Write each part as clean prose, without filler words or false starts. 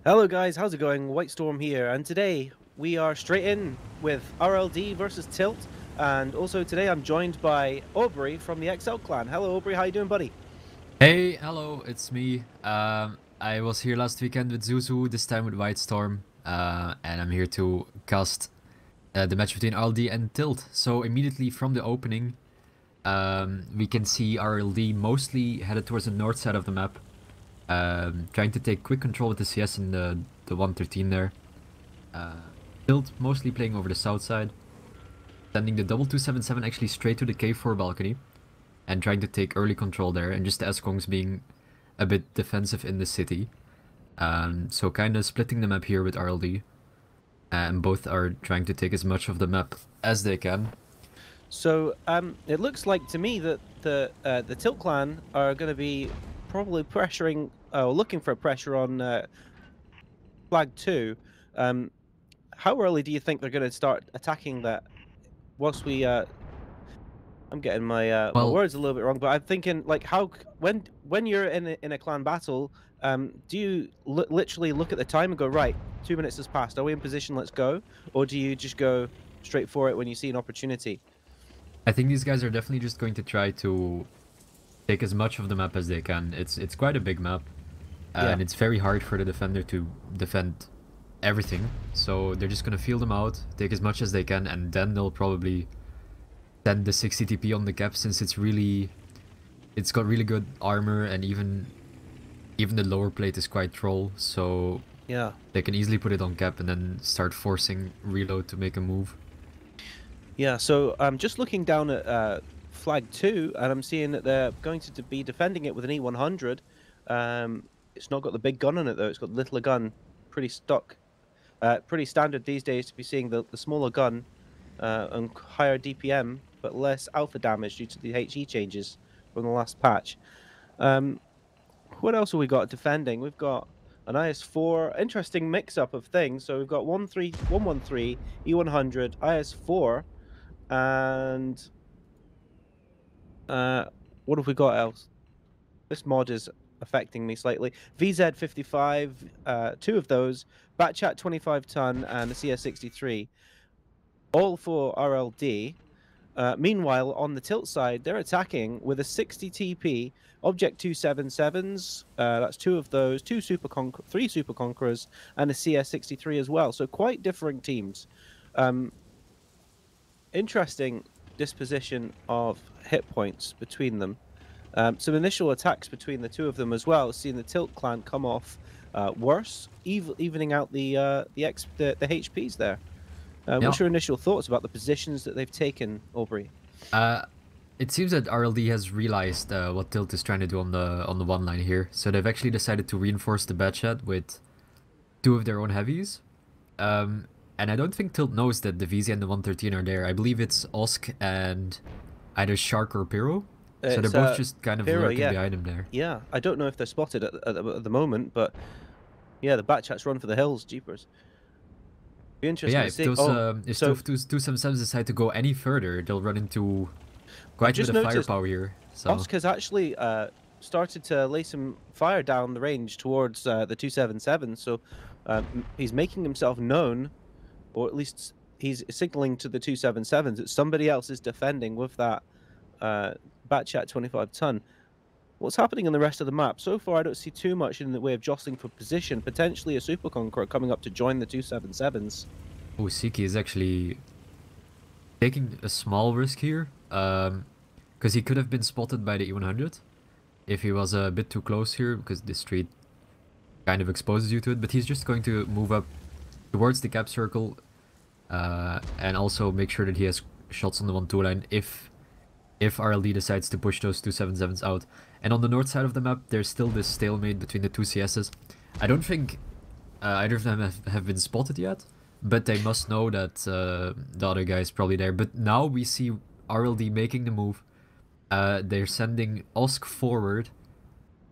Hello guys, how's it going? White Storm here, and today we are straight in with RLD versus Tilt, and also today I'm joined by Aubrey from the XL clan. Hello Aubrey, how you doing, buddy? Hey, hello, it's me. I was here last weekend with Zuzu, this time with White Storm, and I'm here to cast the match between RLD and Tilt. So immediately from the opening, we can see RLD mostly headed towards the north side of the map, trying to take quick control with the CS in the 113 there. Tilt mostly playing over the south side, sending the double 277 actually straight to the K4 balcony and trying to take early control there, and just the Eskongs being a bit defensive in the city. So kind of splitting the map here with RLD, and both are trying to take as much of the map as they can. So it looks like to me that the Tilt clan are going to be probably pressuring, looking for pressure on flag 2. How early do you think they're going to start attacking that? Whilst we I'm getting my my Well, words a little bit wrong, but I'm thinking like when you're in a clan battle, do you literally look at the time and go, right, 2 minutes has passed, are we in position, let's go, or do you just go straight for it when you see an opportunity? I think these guys are definitely just going to try to take as much of the map as they can. It's quite a big map, and it's very hard for the defender to defend everything. So they're just gonna feel them out, take as much as they can, and then they'll probably send the 60 TP on the cap, since it's got really good armor, and even the lower plate is quite troll, so Yeah. they can easily put it on cap and then start forcing reload to make a move. Yeah, so I'm just looking down at flag 2, and I'm seeing that they're going to be defending it with an E100. It's not got the big gun on it though, it's got the littler gun, pretty stock. Pretty standard these days to be seeing the smaller gun and higher DPM, but less alpha damage due to the HE changes from the last patch. What else have we got defending? We've got an IS-4, interesting mix-up of things. So we've got 113, E100, IS-4, and what have we got else? This mod is affecting me slightly. VZ55, 2 of those, Batchat 25 ton, and the CS63, all for RLD. Meanwhile, on the Tilt side, they're attacking with a 60 TP, Object 277s. That's 2 of those, 3 Super Conquerors, and a CS63 as well. So quite different teams. Interesting disposition of hit points between them. Some initial attacks between the 2 of them as well. Seeing the Tilt clan come off worse, evening out the HPs there. What's your initial thoughts about the positions that they've taken, Aubrey? It seems that RLD has realized what Tilt is trying to do on the one line here, so they've actually decided to reinforce the Batchat with 2 of their own heavies. And I don't think Tilt knows that the VZ and the 113 are there. I believe it's Osk and either Shark or Pyro. So they're both just kind of lurking behind him there. Yeah, I don't know if they're spotted at the moment, but yeah, the Batchats run for the hills, jeepers. Be interesting to see. If those 277s decide to go any further, they'll run into quite a bit of firepower here. So Osk has actually started to lay some fire down the range towards the 277, so he's making himself known, or at least he's signaling to the 277s that somebody else is defending with that Batchat 25 ton. What's happening in the rest of the map? So far, I don't see too much in the way of jostling for position. Potentially a Super Conqueror coming up to join the 277s. Oh, Siki is actually taking a small risk here, because he could have been spotted by the E100 if he was a bit too close here, because the street kind of exposes you to it. But he's just going to move up towards the cap circle, and also make sure that he has shots on the 1-2 line if RLD decides to push those 277s out. And on the north side of the map, there's still this stalemate between the 2 CSs. I don't think either of them have been spotted yet, but they must know that the other guy is probably there. But now we see RLD making the move. They're sending Osk forward,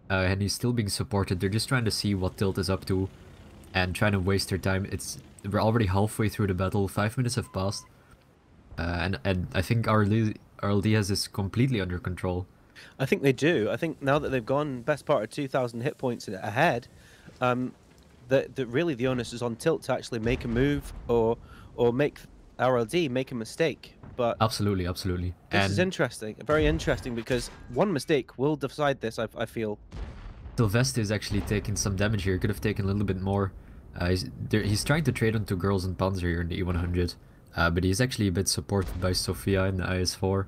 and he's still being supported. They're just trying to see what Tilt is up to and trying to waste their time. We're already halfway through the battle. 5 minutes have passed, and I think RLD has this completely under control. I think they do. I think now that they've gone best part of 2,000 hit points ahead, that really the onus is on Tilt to actually make a move or make RLD make a mistake. But Absolutely, absolutely. this is And interesting, very interesting, because one mistake will decide this. I feel. Sylvester is actually taking some damage here. Could have taken a little bit more. He's trying to trade onto Girls and Panzer here in the E100, but he's actually a bit supported by Sofia in the IS-4.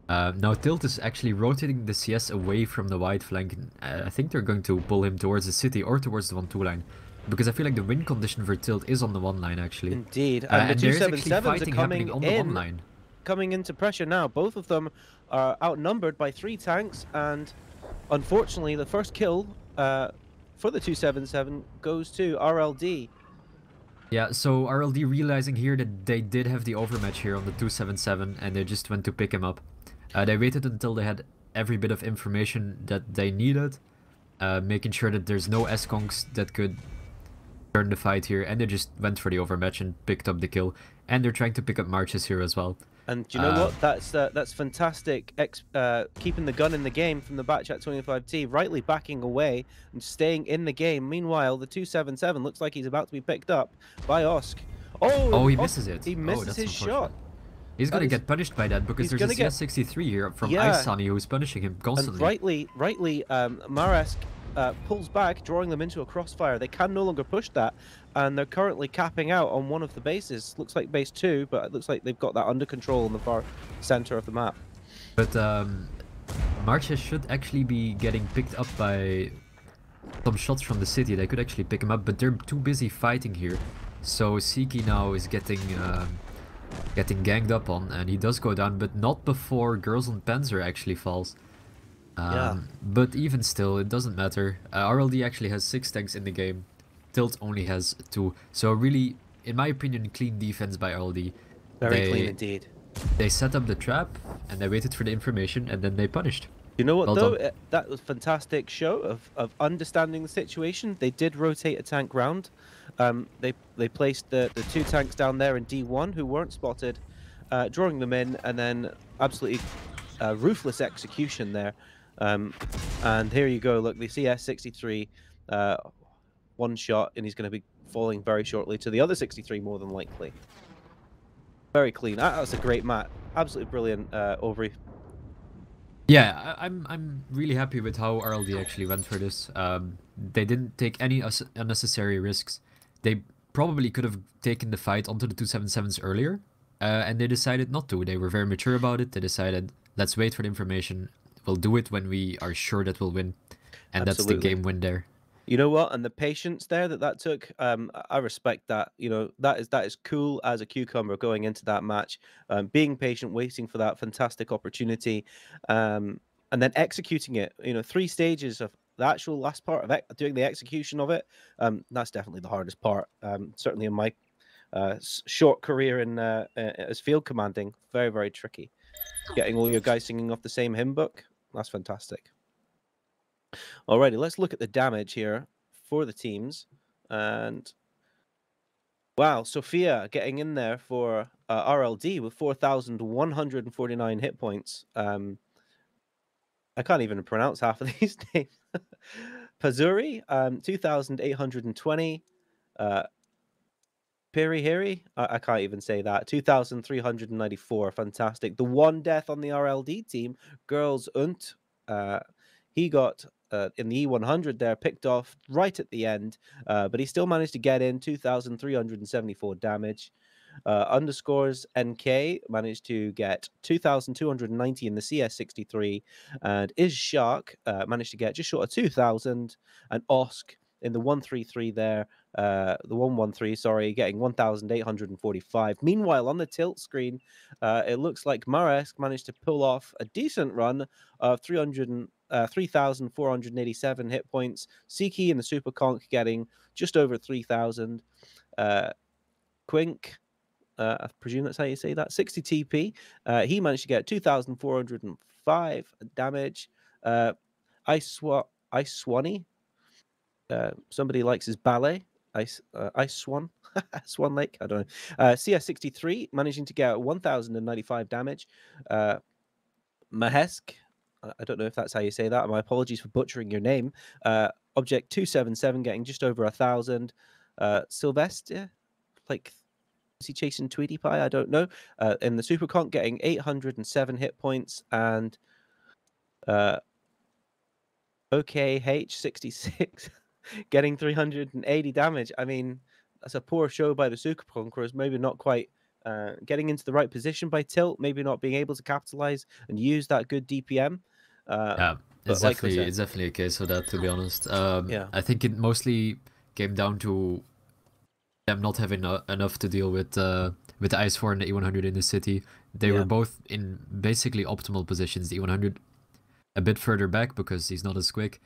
Now Tilt is actually rotating the CS away from the wide flank. I think they're going to pull him towards the city or towards the 1-2 line, because I feel like the win condition for Tilt is on the 1 line actually. Indeed, and the And there is actually 277s are fighting happening coming on the 1 in, line. coming into pressure now. Both of them are outnumbered by 3 tanks, and unfortunately, the first kill for the 277 goes to RLD. Yeah, so RLD realizing here that they did have the overmatch here on the 277, and they just went to pick him up. They waited until they had every bit of information that they needed, making sure that there's no S-Conks that could turn the fight here, and they just went for the overmatch and picked up the kill. And they're trying to pick up marches here as well. And do you know what? That's fantastic. Keeping the gun in the game from the Batchat 25T, rightly backing away and staying in the game. Meanwhile, the 277 looks like he's about to be picked up by Osk. Oh, he misses it. He misses his shot. He's gonna get punished by that because there's a CS63 here from Ice Sunny who's punishing him constantly. And rightly, Maresk pulls back, drawing them into a crossfire. They can no longer push that, and they're currently capping out on one of the bases. Looks like base 2, but it looks like they've got that under control in the far center of the map. But Marches should actually be getting picked up by some shots from the city. They could actually pick him up, but they're too busy fighting here. So Siki now is getting ganged up on, and he does go down, but not before Girls and Panzer actually falls. But even still, it doesn't matter. RLD actually has 6 tanks in the game. Tilt only has 2. So really, in my opinion, clean defense by RLD. Very clean indeed. They set up the trap, and they waited for the information, and then they punished. You know what, though? That was a fantastic show of understanding the situation. They did rotate a tank round. They placed the 2 tanks down there in D1 who weren't spotted, drawing them in, and then absolutely ruthless execution there. And here you go. Look, the CS63, 1 shot, and he's going to be falling very shortly to the other 63, more than likely. Very clean. That was a great match. Absolutely brilliant, Aubrey. Yeah, I'm really happy with how RLD actually went for this. They didn't take any unnecessary risks. They probably could have taken the fight onto the 277s earlier, and they decided not to. They were very mature about it. They decided, let's wait for the information. We'll do it when we are sure that we'll win. And that's the game win there. You know what? And the patience there that took, I respect that. You know, that is cool as a cucumber going into that match, being patient, waiting for that fantastic opportunity, and then executing it. You know, 3 stages of the actual last part of doing the execution of it. That's definitely the hardest part. Certainly in my short career in as field commanding, very, very tricky. Getting all your guys singing off the same hymn book, that's fantastic. Alrighty, let's look at the damage here for the teams. And wow, Sofia getting in there for RLD with 4,149 hit points. I can't even pronounce half of these names. Pazuri, 2,820. Pirihiri, I can't even say that. 2,394, fantastic. The 1 death on the RLD team, Girls und, he got in the E100 there, picked off right at the end, but he still managed to get in 2,374 damage. Underscores NK managed to get 2,290 in the CS63, and Is Shark managed to get just short of 2,000, and Osk in the 133 there, the 113, sorry, getting 1,845. Meanwhile, on the tilt screen, it looks like Maresk managed to pull off a decent run of 3,487 hit points. Siki and the Super Conk getting just over 3,000. Quink, I presume that's how you say that, 60 TP. He managed to get 2,405 damage. Ice Swanee. Somebody likes his ballet. Ice Swan. Swan Lake. I don't know. CS63 managing to get 1,095 damage. Mahesk. I don't know if that's how you say that. My apologies for butchering your name. Object 277 getting just over 1,000. Sylvester, like, is he chasing Tweety Pie? I don't know. In the Super Conk getting 807 hit points, and OKH66 getting 380 damage. I mean, that's a poor show by the Super Conquerors. Maybe not quite getting into the right position by Tilt. Maybe not being able to capitalize and use that good DPM. Yeah, But like we said, it's definitely a case of that, to be honest. yeah, I think it mostly came down to them not having enough to deal with the Ice 4 and the E100 in the city. They were yeah, both in basically optimal positions. The E100 a bit further back because he's not as quick,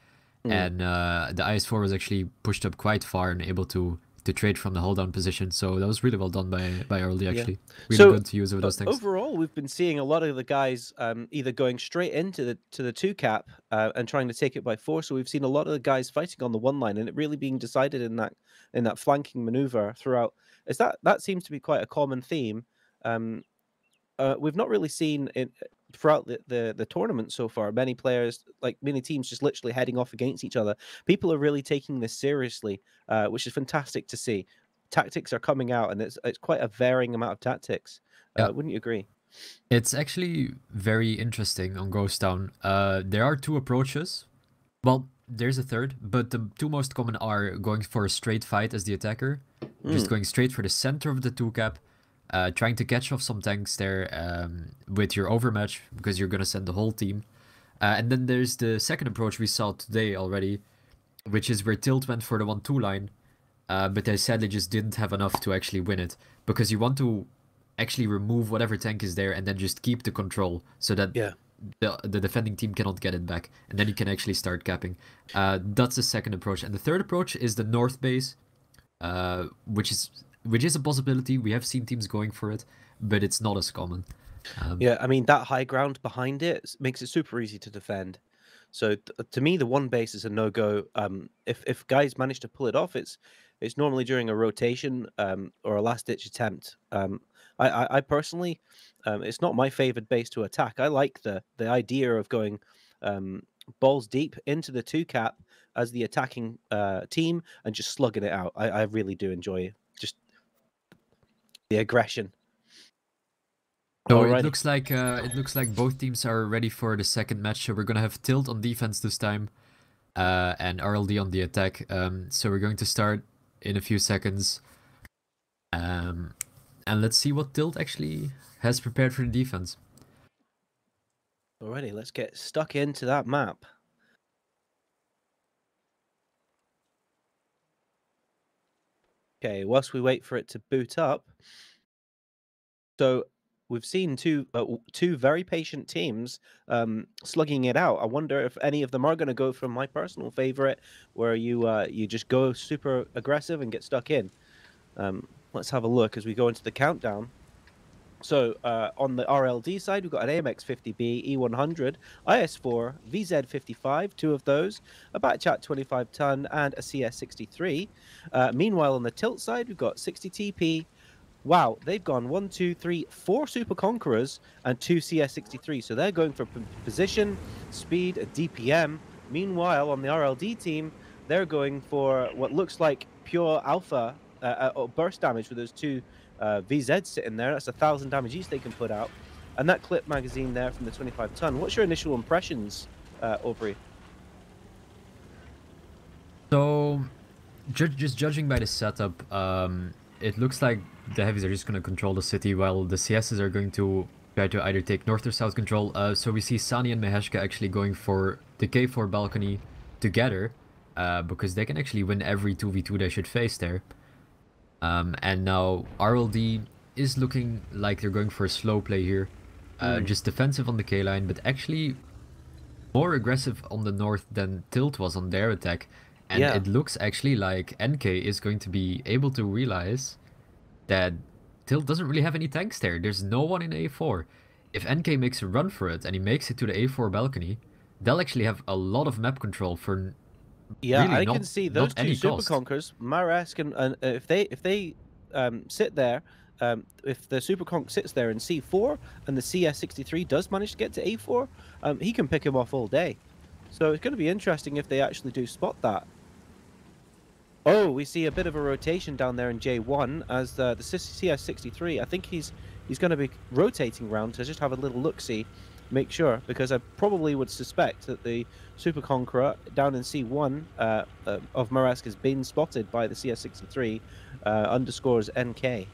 and the Ice 4 was actually pushed up quite far and able to trade from the hold down position. So that was really well done by RLD, actually. Really So good to use of those things. overall, we've been seeing a lot of the guys either going straight into the two cap and trying to take it by force. So we've seen a lot of the guys fighting on the one line, and it really being decided in that flanking maneuver throughout. Is that seems to be quite a common theme. We've not really seen it throughout the tournament so far. Many players, like many teams, just literally heading off against each other. People are really taking this seriously, which is fantastic to see. Tactics are coming out, and it's quite a varying amount of tactics. Yeah. Wouldn't you agree? It's actually very interesting on Ghost Town. There are two approaches. Well, there's a third, but the two most common are going for a straight fight as the attacker, just going straight for the center of the two cap, trying to catch off some tanks there with your overmatch because you're gonna send the whole team. And then there's the second approach we saw today already, which is where Tilt went for the 1-2 line, but they sadly just didn't have enough to actually win it, because you want to actually remove whatever tank is there and then just keep the control so that the defending team cannot get it back, and then you can actually start capping. That's the second approach. And the third approach is the north base, which is a possibility. We have seen teams going for it, but it's not as common. Yeah, I mean, that high ground behind it makes it super easy to defend. So to me, the one base is a no-go. If guys manage to pull it off, it's normally during a rotation or a last-ditch attempt. I personally, it's not my favored base to attack. I like the idea of going balls deep into the two cap as the attacking team and just slugging it out. I really do enjoy just the aggression. So it looks like both teams are ready for the second match. So we're gonna have Tilt on defense this time, and RLD on the attack. So we're going to start in a few seconds, and let's see what Tilt actually has prepared for the defense. Alrighty, let's get stuck into that map. Okay, whilst we wait for it to boot up. So we've seen two very patient teams slugging it out. I wonder if any of them are going to go for my personal favorite, where you just go super aggressive and get stuck in. Let's have a look as we go into the countdown. So on the RLD side, we've got an AMX-50B, E100, IS-4, VZ-55, two of those, a Batchat 25-ton, and a CS-63. Meanwhile, on the Tilt side, we've got 60 TP. Wow, they've gone 1, 2, 3, 4 Super Conquerors and 2 CS-63. So they're going for position, speed, and DPM. Meanwhile, on the RLD team, they're going for what looks like pure alpha or burst damage with those two VZs sitting there. That's 1,000 damage each they can put out. And that clip magazine there from the 25-ton. What's your initial impressions, Aubrey? So, just judging by the setup, it looks like the heavies are just going to control the city, while the CSs are going to try to either take north or south control. So we see Sani and Meheshka actually going for the K4 balcony together, because they can actually win every 2v2 they should face there. And now RLD is looking like they're going for a slow play here. Just defensive on the K line, but actually more aggressive on the north than Tilt was on their attack. And it looks actually like NK is going to be able to realize that Tilt doesn't really have any tanks there. There's no one in A4. If NK makes a run for it and he makes it to the A4 balcony, they'll actually have a lot of map control for really I can see those two Super Conquers, Maresk, and if they sit there, if the Super Conk sits there in C4 and the CS-63 does manage to get to A4, he can pick him off all day. So it's going to be interesting if they actually do spot that. Oh, we see a bit of a rotation down there in J1 as the CS63. I think he's going to be rotating round to just have a little look-see, make sure, because I probably would suspect that the Super Conqueror down in C1 of Maresk has been spotted by the CS63 underscores NK.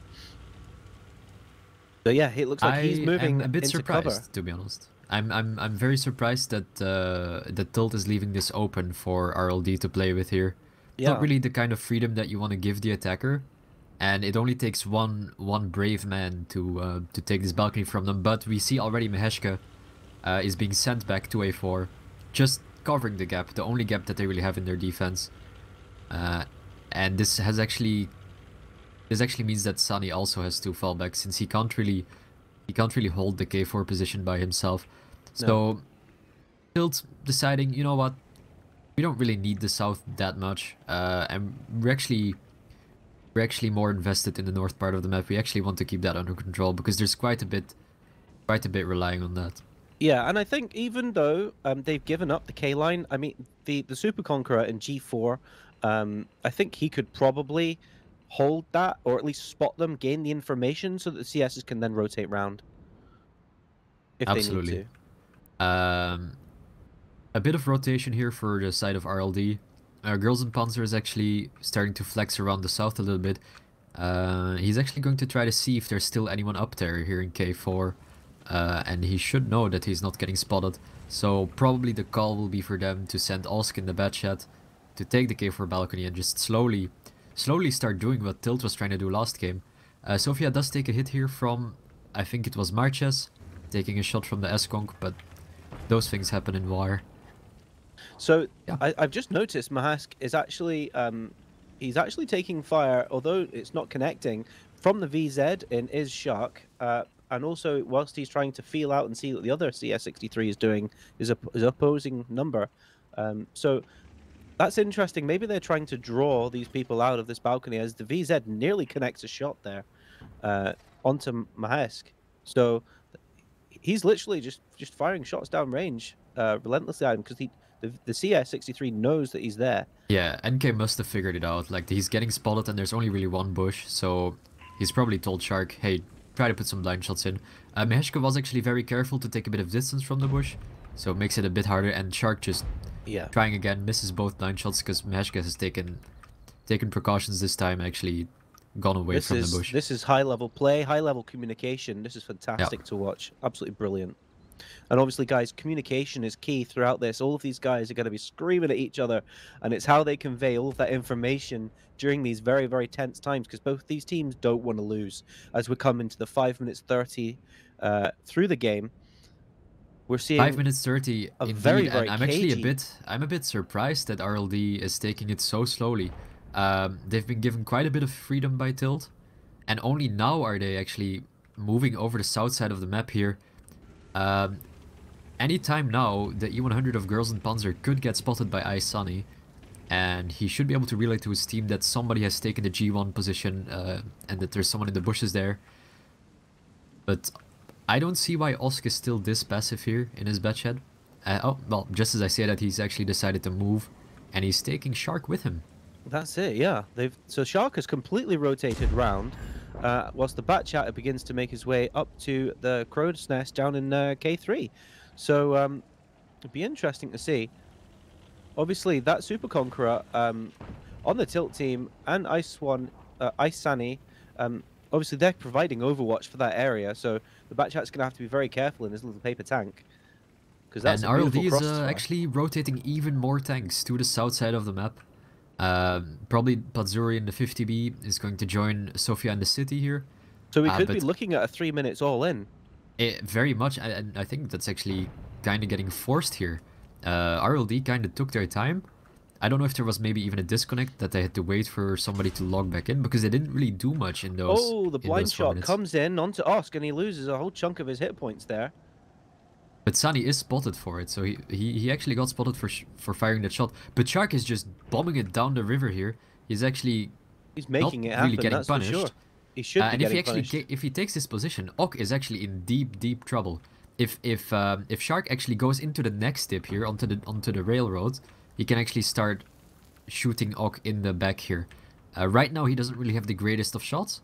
So yeah, it looks like he's I am moving a bit into cover. surprised, to be honest. I'm very surprised that that Tilt is leaving this open for RLD to play with here. It's not Yeah. really the kind of freedom that you want to give the attacker, and it only takes one brave man to take this balcony from them. But we see already Maheshka is being sent back to A4, just covering the gap, the only gap that they really have in their defense. And this actually means that Sunny also has to fall back, since he can't really hold the K4 position by himself. No. So Tilt deciding, you know what, we don't really need the south that much, and we're actually more invested in the north part of the map. We actually want to keep that under control because there's quite a bit relying on that. Yeah, and I think even though they've given up the K line, I mean the Super Conqueror in G4, I think he could probably hold that, or at least spot them, gain the information, so that the CSs can then rotate round if Absolutely. they need to. A bit of rotation here for the side of RLD. Girls in Panzer is actually starting to flex around the south a little bit. He's actually going to try to see if there's still anyone up there here in K4. And he should know that he's not getting spotted. So probably the call will be for them to send Osk in the bed chat to take the K4 balcony and just slowly start doing what Tilt was trying to do last game. Sofia does take a hit here from, I think it was Marches, taking a shot from the S-Conk, but those things happen in war. So Yeah. I've just noticed Mahask is actually he's actually taking fire, although it's not connecting, from the VZ in Is Shark. And also, whilst he's trying to feel out and see what the other CS63 is doing, is opposing number. So that's interesting. Maybe they're trying to draw these people out of this balcony, as the VZ nearly connects a shot there onto Mahesk. So he's literally just firing shots down range relentlessly at him, because the CS63 knows that he's there. Yeah, NK must have figured it out. Like, he's getting spotted and there's only really one bush, so he's probably told Shark, hey, try to put some blind shots in. Maheshka was actually very careful to take a bit of distance from the bush, so it makes it a bit harder, and Shark just trying again, misses both blind shots because Maheshka has taken precautions this time, actually gone away from the bush. This is high-level play, high-level communication. This is fantastic to watch. Absolutely brilliant. And obviously, guys, communication is key throughout this. All of these guys are going to be screaming at each other, and it's how they convey all of that information during these very, very tense times, because both these teams don't want to lose. As we come into the 5 minutes 30 through the game, we're seeing 5 minutes 30 a indeed, very, and very I'm cagey. actually a bit surprised that RLD is taking it so slowly. They've been given quite a bit of freedom by Tilt, and only now are they actually moving over the south side of the map here. Anytime now, the E100 of Girls in Panzer could get spotted by Ice Sunny, and he should be able to relay to his team that somebody has taken the G1 position, and that there's someone in the bushes there. But I don't see why Osk is still this passive here in his bedshed. Oh, well, just as I say that, he's actually decided to move, and he's taking Shark with him. That's it, yeah. So Shark has completely rotated round, whilst the Bat Chatter begins to make his way up to the Crow's Nest down in K3. So it'd be interesting to see. Obviously, that Super Conqueror on the Tilt team and Ice Sunny, obviously they're providing Overwatch for that area, so the Bat Chat's going to have to be very careful in his little paper tank. And RLD is actually rotating even more tanks to the south side of the map. Probably Pazuri in the 50B is going to join Sofia in the city here. So we could be looking at a 3 minutes all in. Very much, and I think that's actually kind of getting forced here. RLD kind of took their time. I don't know if there was maybe even a disconnect that they had to wait for somebody to log back in, because they didn't really do much in those. Oh, the blind shot comes in onto Osk, and he loses a whole chunk of his hit points there. But Sunny is spotted for it, so he actually got spotted for firing that shot. But Shark is just bombing it down the river here. He's making it happen, getting that's punished. For sure. He should be and getting if he takes this position, Ok is actually in deep trouble. If Shark actually goes into the next dip here onto the railroad, he can actually start shooting Ok in the back here. Right now, he doesn't really have the greatest of shots,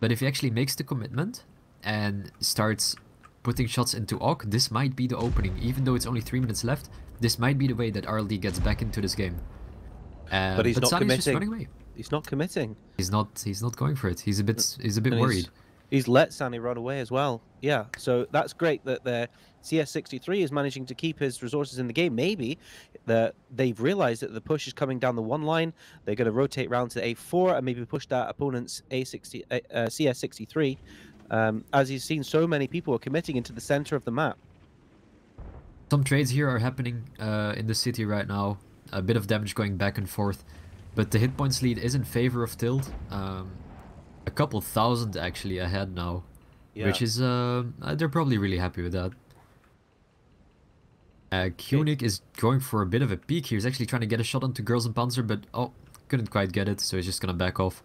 but if he actually makes the commitment and starts putting shots into Ok, this might be the opening. Even though it's only 3 minutes left, this might be the way that RLD gets back into this game. But he's But not Sunny's just committing. running away. He's not committing. He's not going for it. He's a bit And worried. he's let Sunny run away as well. Yeah, so that's great that the CS63 is managing to keep his resources in the game. Maybe that they've realized that the push is coming down the one line. They're going to rotate round to A4 and maybe push that opponent's CS63. As you've seen, so many people are committing into the center of the map. Some trades here are happening in the city right now. A bit of damage going back and forth. But the hit points lead is in favor of Tilt. A couple thousand actually ahead now. Yeah. Which is, they're probably really happy with that. Kunik is going for a bit of a peek here. He's actually trying to get a shot onto Girls and Panzer, but oh, couldn't quite get it, so he's just gonna back off.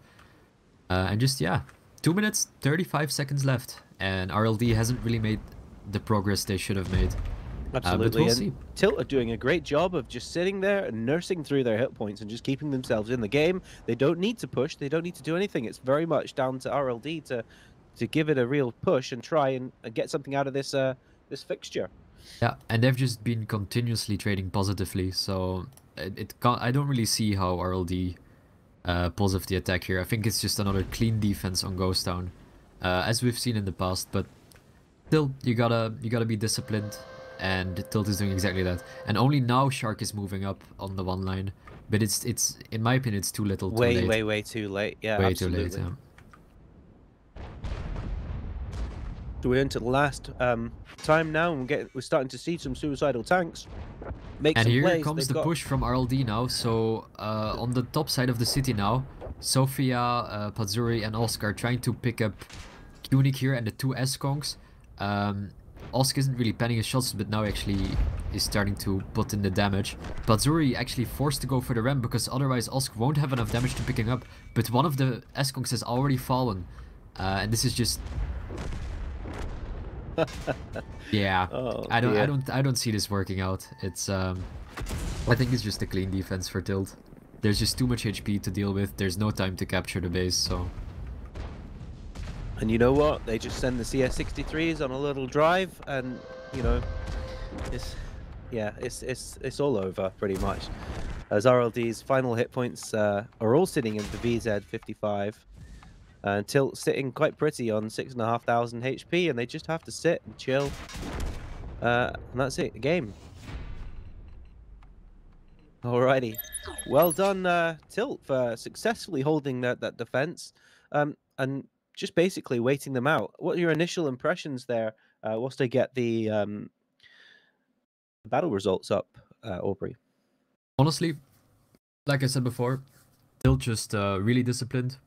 And just, yeah, 2 minutes, 35 seconds left. And RLD hasn't really made the progress they should have made. Absolutely, and Tilt are doing a great job of just sitting there and nursing through their hit points and just keeping themselves in the game. They don't need to push, they don't need to do anything. It's very much down to RLD to give it a real push and try and get something out of this this fixture. Yeah, and they've just been continuously trading positively, so I don't really see how RLD pulls off the attack here. I think it's just another clean defense on Ghost Town, as we've seen in the past, but still, you gotta be disciplined. And Tilt is doing exactly that. And only now Shark is moving up on the one line. But it's in my opinion, it's too little, too late. Way too late. Yeah, way absolutely. Too late, yeah. So we're into the last time now, and we're starting to see some suicidal tanks. And here comes the push from RLD now. So on the top side of the city now, Sofia, Pazuri, and Oscar are trying to pick up Kunik here and the two S-Kongs. Osk isn't really planning his shots, but now actually is starting to put in the damage. Pazuri actually forced to go for the ramp because otherwise Osk won't have enough damage to picking up. But one of the S-Kongs has already fallen. And this is just... yeah, oh, I don't see this working out. It's I think it's just a clean defense for Tilt. There's just too much HP to deal with. There's no time to capture the base, so... And you know what? They just send the CS63s on a little drive, and you know, it's all over pretty much. As RLD's final hit points are all sitting in the VZ55, and Tilt sitting quite pretty on 6,500 HP, and they just have to sit and chill, and that's it. The game. Alrighty, well done, Tilt, for successfully holding that defense, and just basically waiting them out. What are your initial impressions there whilst I get the battle results up, Aubrey? Honestly, like I said before, Tilt just really disciplined.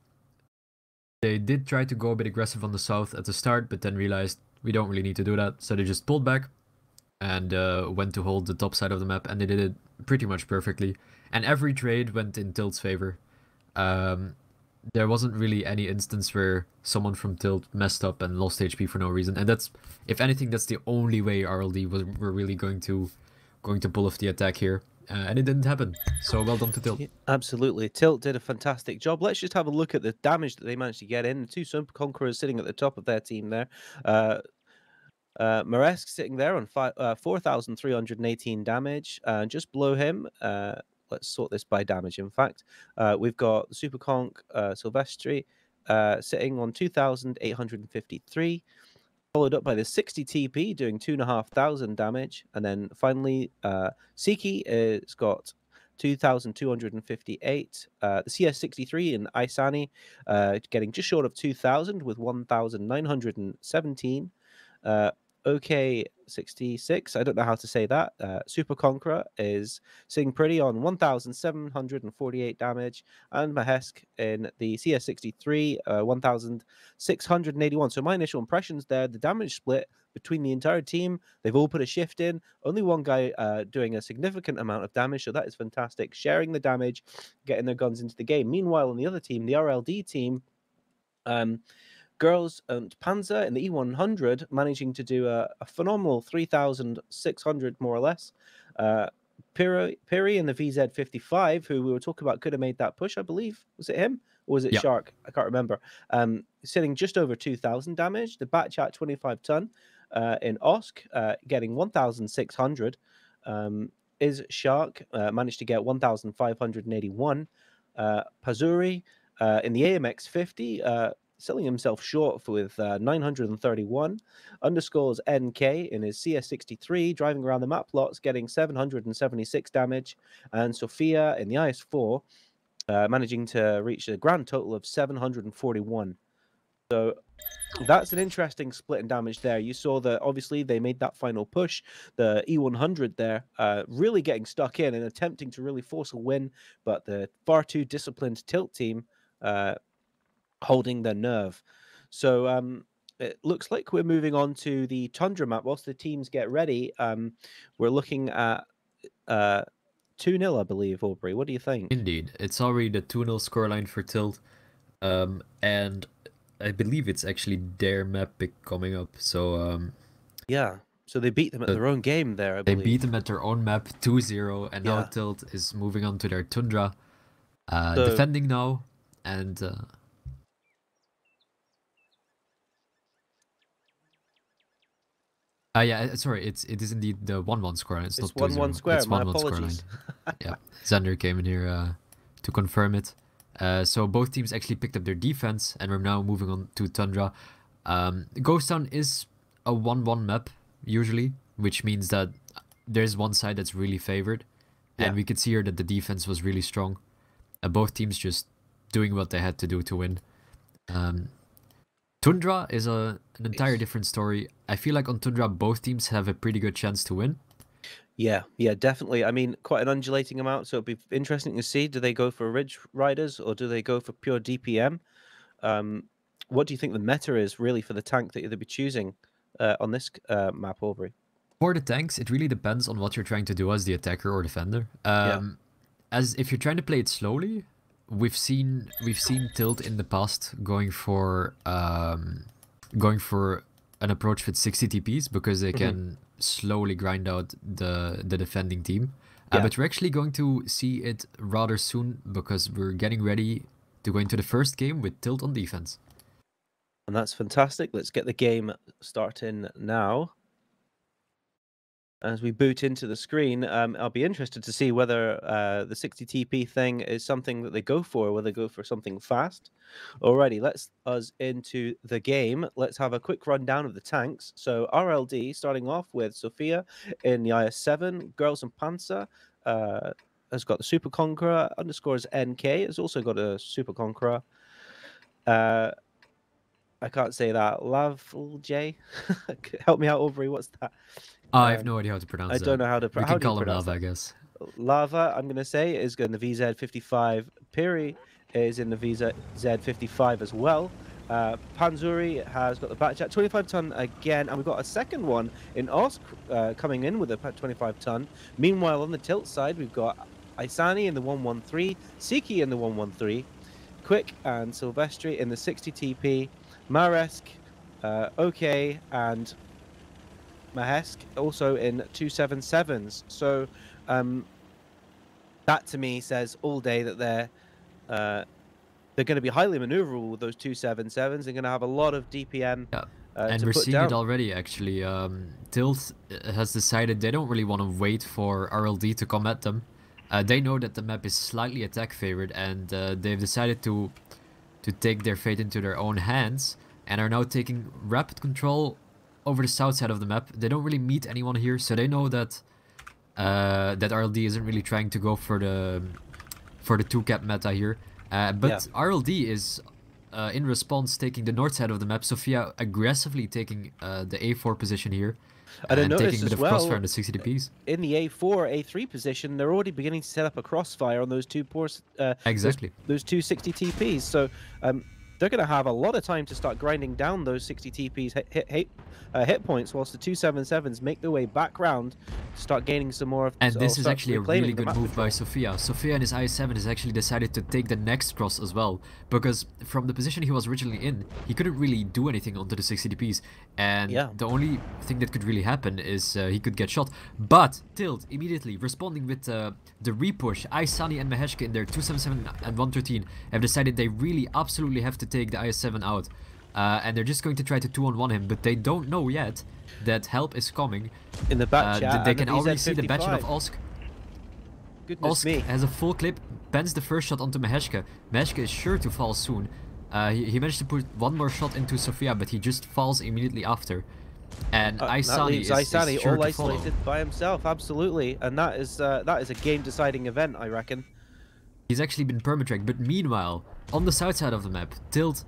They did try to go a bit aggressive on the south at the start, but then realized we don't really need to do that. So they just pulled back and went to hold the top side of the map, and they did it pretty much perfectly. And every trade went in Tilt's favor. There wasn't really any instance where someone from Tilt messed up and lost HP for no reason, and that's, if anything, that's the only way RLD were really going to pull off the attack here, and it didn't happen. So well done to Tilt. Yeah, absolutely, Tilt did a fantastic job. Let's just have a look at the damage that they managed to get in. The two Super Conquerors sitting at the top of their team there. Maresk sitting there on 4,318 damage, and just below him. Let's sort this by damage, in fact. We've got the Super Conk Silvestri sitting on 2,853, followed up by the 60 TP doing 2,500 damage. And then finally, Siki has got 2,258. The CS63 in Isani getting just short of 2,000 with 1,917. OK 66, I don't know how to say that. Super Conqueror is sitting pretty on 1,748 damage, and Mahesk in the CS63 1,681. So my initial impressions there, the damage split between the entire team, they've all put a shift in. Only one guy doing a significant amount of damage, so that is fantastic. Sharing the damage, getting their guns into the game. Meanwhile, on the other team, the RLD team, Girls and Panzer in the E100 managing to do a phenomenal 3,600 more or less. Piri in the VZ55, who we were talking about, could have made that push, I believe. Was it him? Or was it Yeah. Shark? I can't remember. Sitting just over 2,000 damage. The Batchat 25 ton in Osk, getting 1,600. Is Shark, managed to get 1,581. Pazuri in the AMX 50, selling himself short with 931. Underscores NK in his CS63, driving around the map lots, getting 776 damage. And Sophia in the IS4, managing to reach a grand total of 741. So that's an interesting split in damage there. You saw that obviously they made that final push. The E100 there really getting stuck in and attempting to really force a win, but the far too disciplined Tilt team holding their nerve. So it looks like we're moving on to the Tundra map. Whilst the teams get ready, we're looking at 2-0, I believe, Aubrey. What do you think? Indeed. It's already the 2-0 scoreline for Tilt. And I believe it's actually their map pick coming up. So yeah. So they beat them at their own game there, I believe. They beat them at their own map 2-0, and now Yeah. Tilt is moving on to their Tundra. Defending now, and yeah, sorry, it is indeed the 1-1 scoreline. It's not 1-1 square. It's My 1-1 apologies. scoreline. Yeah, Xander came in here to confirm it. So both teams actually picked up their defense, and we're now moving on to Tundra. Ghost Town is a 1-1 map usually, which means that there's one side that's really favored, and we could see here that the defense was really strong. Both teams just doing what they had to do to win. Tundra is an entire different story. I feel like on Tundra, both teams have a pretty good chance to win. Yeah, definitely. I mean, quite an undulating amount, so it'd be interesting to see. Do they go for Ridge Riders or do they go for pure DPM? What do you think the meta is really for the tank that they'll be choosing on this map, Aubrey? For the tanks, it really depends on what you're trying to do as the attacker or defender. As if you're trying to play it slowly, we've seen Tilt in the past going for an approach with 60 TPs because they can slowly grind out the defending team. But we're actually going to see it rather soon because we're getting ready to go into the first game with Tilt on defense. And that's fantastic. Let's get the game starting now. As we boot into the screen, I'll be interested to see whether the 60 TP thing is something that they go for, or whether they go for something fast. Alrighty, let's us into the game. Let's have a quick rundown of the tanks. So RLD starting off with Sophia in the IS7, Girls and Panzer has got the Super Conqueror, underscores NK has also got a Super Conqueror. I can't say that. Lav J. Help me out, Aubrey. What's that? I have no idea how to pronounce that. I don't know how to pronounce. We can call him Lava, I guess. Lava, I'm going to say, is in the VZ55. Piri is in the VZ55 as well. Panzuri has got the Batchat 25 ton again, and we've got a second one in Osk coming in with a 25 ton. Meanwhile, on the Tilt side, we've got Isani in the 113, Siki in the 113, Quick and Silvestri in the 60 TP, Maresk, OK, and Mahesk also in 277s. So that to me says all day that they're going to be highly maneuverable with those 277s. They're going to have a lot of DPM. And we're seeing it already, actually. Tilt has decided they don't really want to wait for RLD to come at them. They know that the map is slightly attack favored, and they've decided to take their fate into their own hands, and are now taking rapid control over the south side of the map. They don't really meet anyone here, so they know that that RLD isn't really trying to go for the 2-cap meta here. But RLD is in response taking the north side of the map. Sophia aggressively taking the A4 position here. And taking a bit of crossfire on the 60 DPs. In the A4, A3 position, they're already beginning to set up a crossfire on those two exactly. Those two 60 TPs. So they're going to have a lot of time to start grinding down those 60 TPs hit points, whilst the 277s make their way back round start gaining some more, And or this is start actually a reclaiming really the good map move by control. Sofia. Sofia in his I7 has actually decided to take the next cross as well, because from the position he was originally in, he couldn't really do anything onto the 60 DPs, and Yeah. the only thing that could really happen is he could get shot. But Tilt immediately responding with the repush. Isani and Maheshka in their 277 and 113 have decided they really absolutely have to take the IS-7 out. And they're just going to try to 2-on-1 him, but they don't know yet that help is coming. In the back chat, They and the can already see the VZ55. batch of Osk. Goodness Osk me. has a full clip, bends the first shot onto Maheshka. Maheshka is sure to fall soon. He managed to put one more shot into Sofia, but he just falls immediately after. And That Isani leaves is Isani sure all to follow. isolated by himself, absolutely, and that is a game-deciding event, I reckon. He's actually been permatracked, but meanwhile, on the south side of the map, Tilt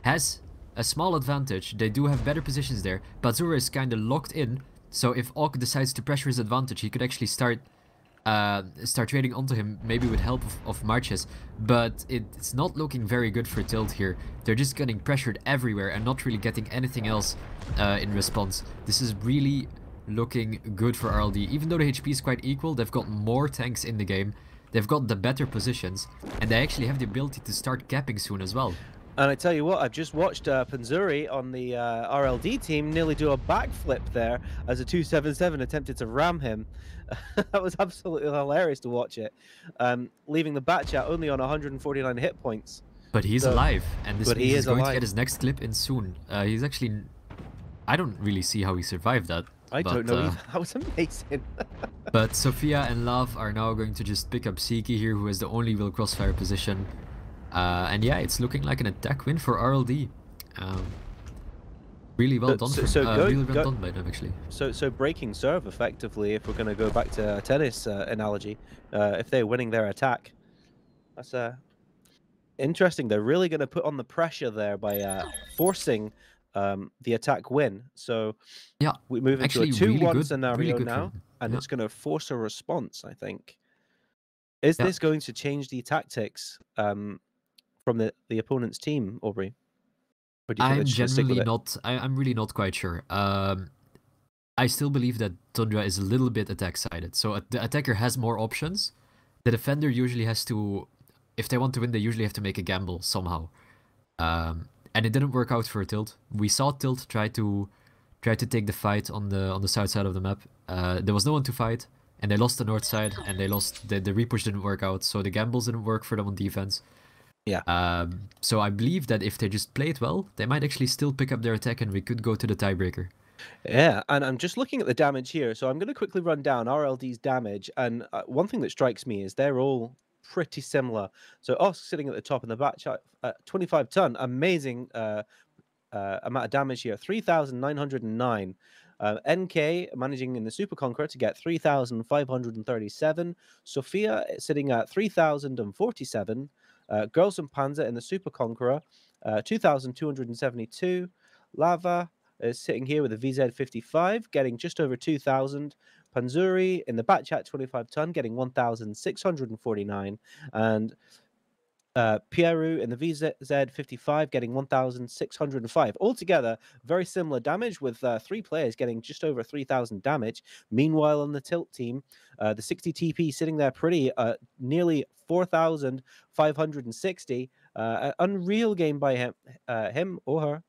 has a small advantage. They do have better positions there. Bazura is kind of locked in, so if Ok decides to pressure his advantage, he could actually start trading onto him, maybe with help of Marches. But it's not looking very good for Tilt here. They're just getting pressured everywhere and not really getting anything else in response. This is really looking good for RLD. Even though the HP is quite equal, they've got more tanks in the game. They've got the better positions, and they actually have the ability to start capping soon as well. And I tell you what, I've just watched Panzuri on the RLD team nearly do a backflip there as a 277 attempted to ram him. That was absolutely hilarious to watch it, leaving the Batchat only on 149 hit points. But he's alive, and this means he's going to get his next clip in soon. He's actually... I don't really see how he survived that. I don't know either. That was amazing. But Sofia and Love are now going to just pick up Siki here, who has the only real crossfire position. And yeah, it's looking like an attack win for RLD. Really well done really well done by them, actually. So breaking serve, effectively, if we're going to go back to a tennis analogy, if they're winning their attack. That's interesting. They're really going to put on the pressure there by forcing the attack win. So yeah, we move into actually, a 2-1 really scenario good now, and it's going to force a response, I think. Is this going to change the tactics from the opponent's team, Aubrey? Or do you think I'm generally not... I'm really not quite sure. I still believe that Tundra is a little bit attack-sided. So the attacker has more options. The defender usually has to... If they want to win, they usually have to make a gamble somehow. And it didn't work out for Tilt. We saw Tilt try to take the fight on the south side of the map. There was no one to fight, and they lost the north side, and they lost... The repush didn't work out, so the gambles didn't work for them on defense. Yeah. So I believe that if they just play it well, they might actually still pick up their attack, and we could go to the tiebreaker. Yeah, and I'm just looking at the damage here. So I'm going to quickly run down RLD's damage, and one thing that strikes me is they're all pretty similar. So Osk sitting at the top in the batch, 25 ton, amazing amount of damage here, 3,909. NK managing in the Super Conqueror to get 3,537. Sophia sitting at 3,047. Girls and Panzer in the Super Conqueror, 2,272. Lava is sitting here with a VZ55, getting just over 2,000. Panzuri in the Batchat 25 ton, getting 1,649. And Pieru in the VZ55 getting 1,605. Altogether, very similar damage with 3 players getting just over 3,000 damage. Meanwhile, on the Tilt team, the 60 TP sitting there pretty, nearly 4,560. Unreal game by him or her.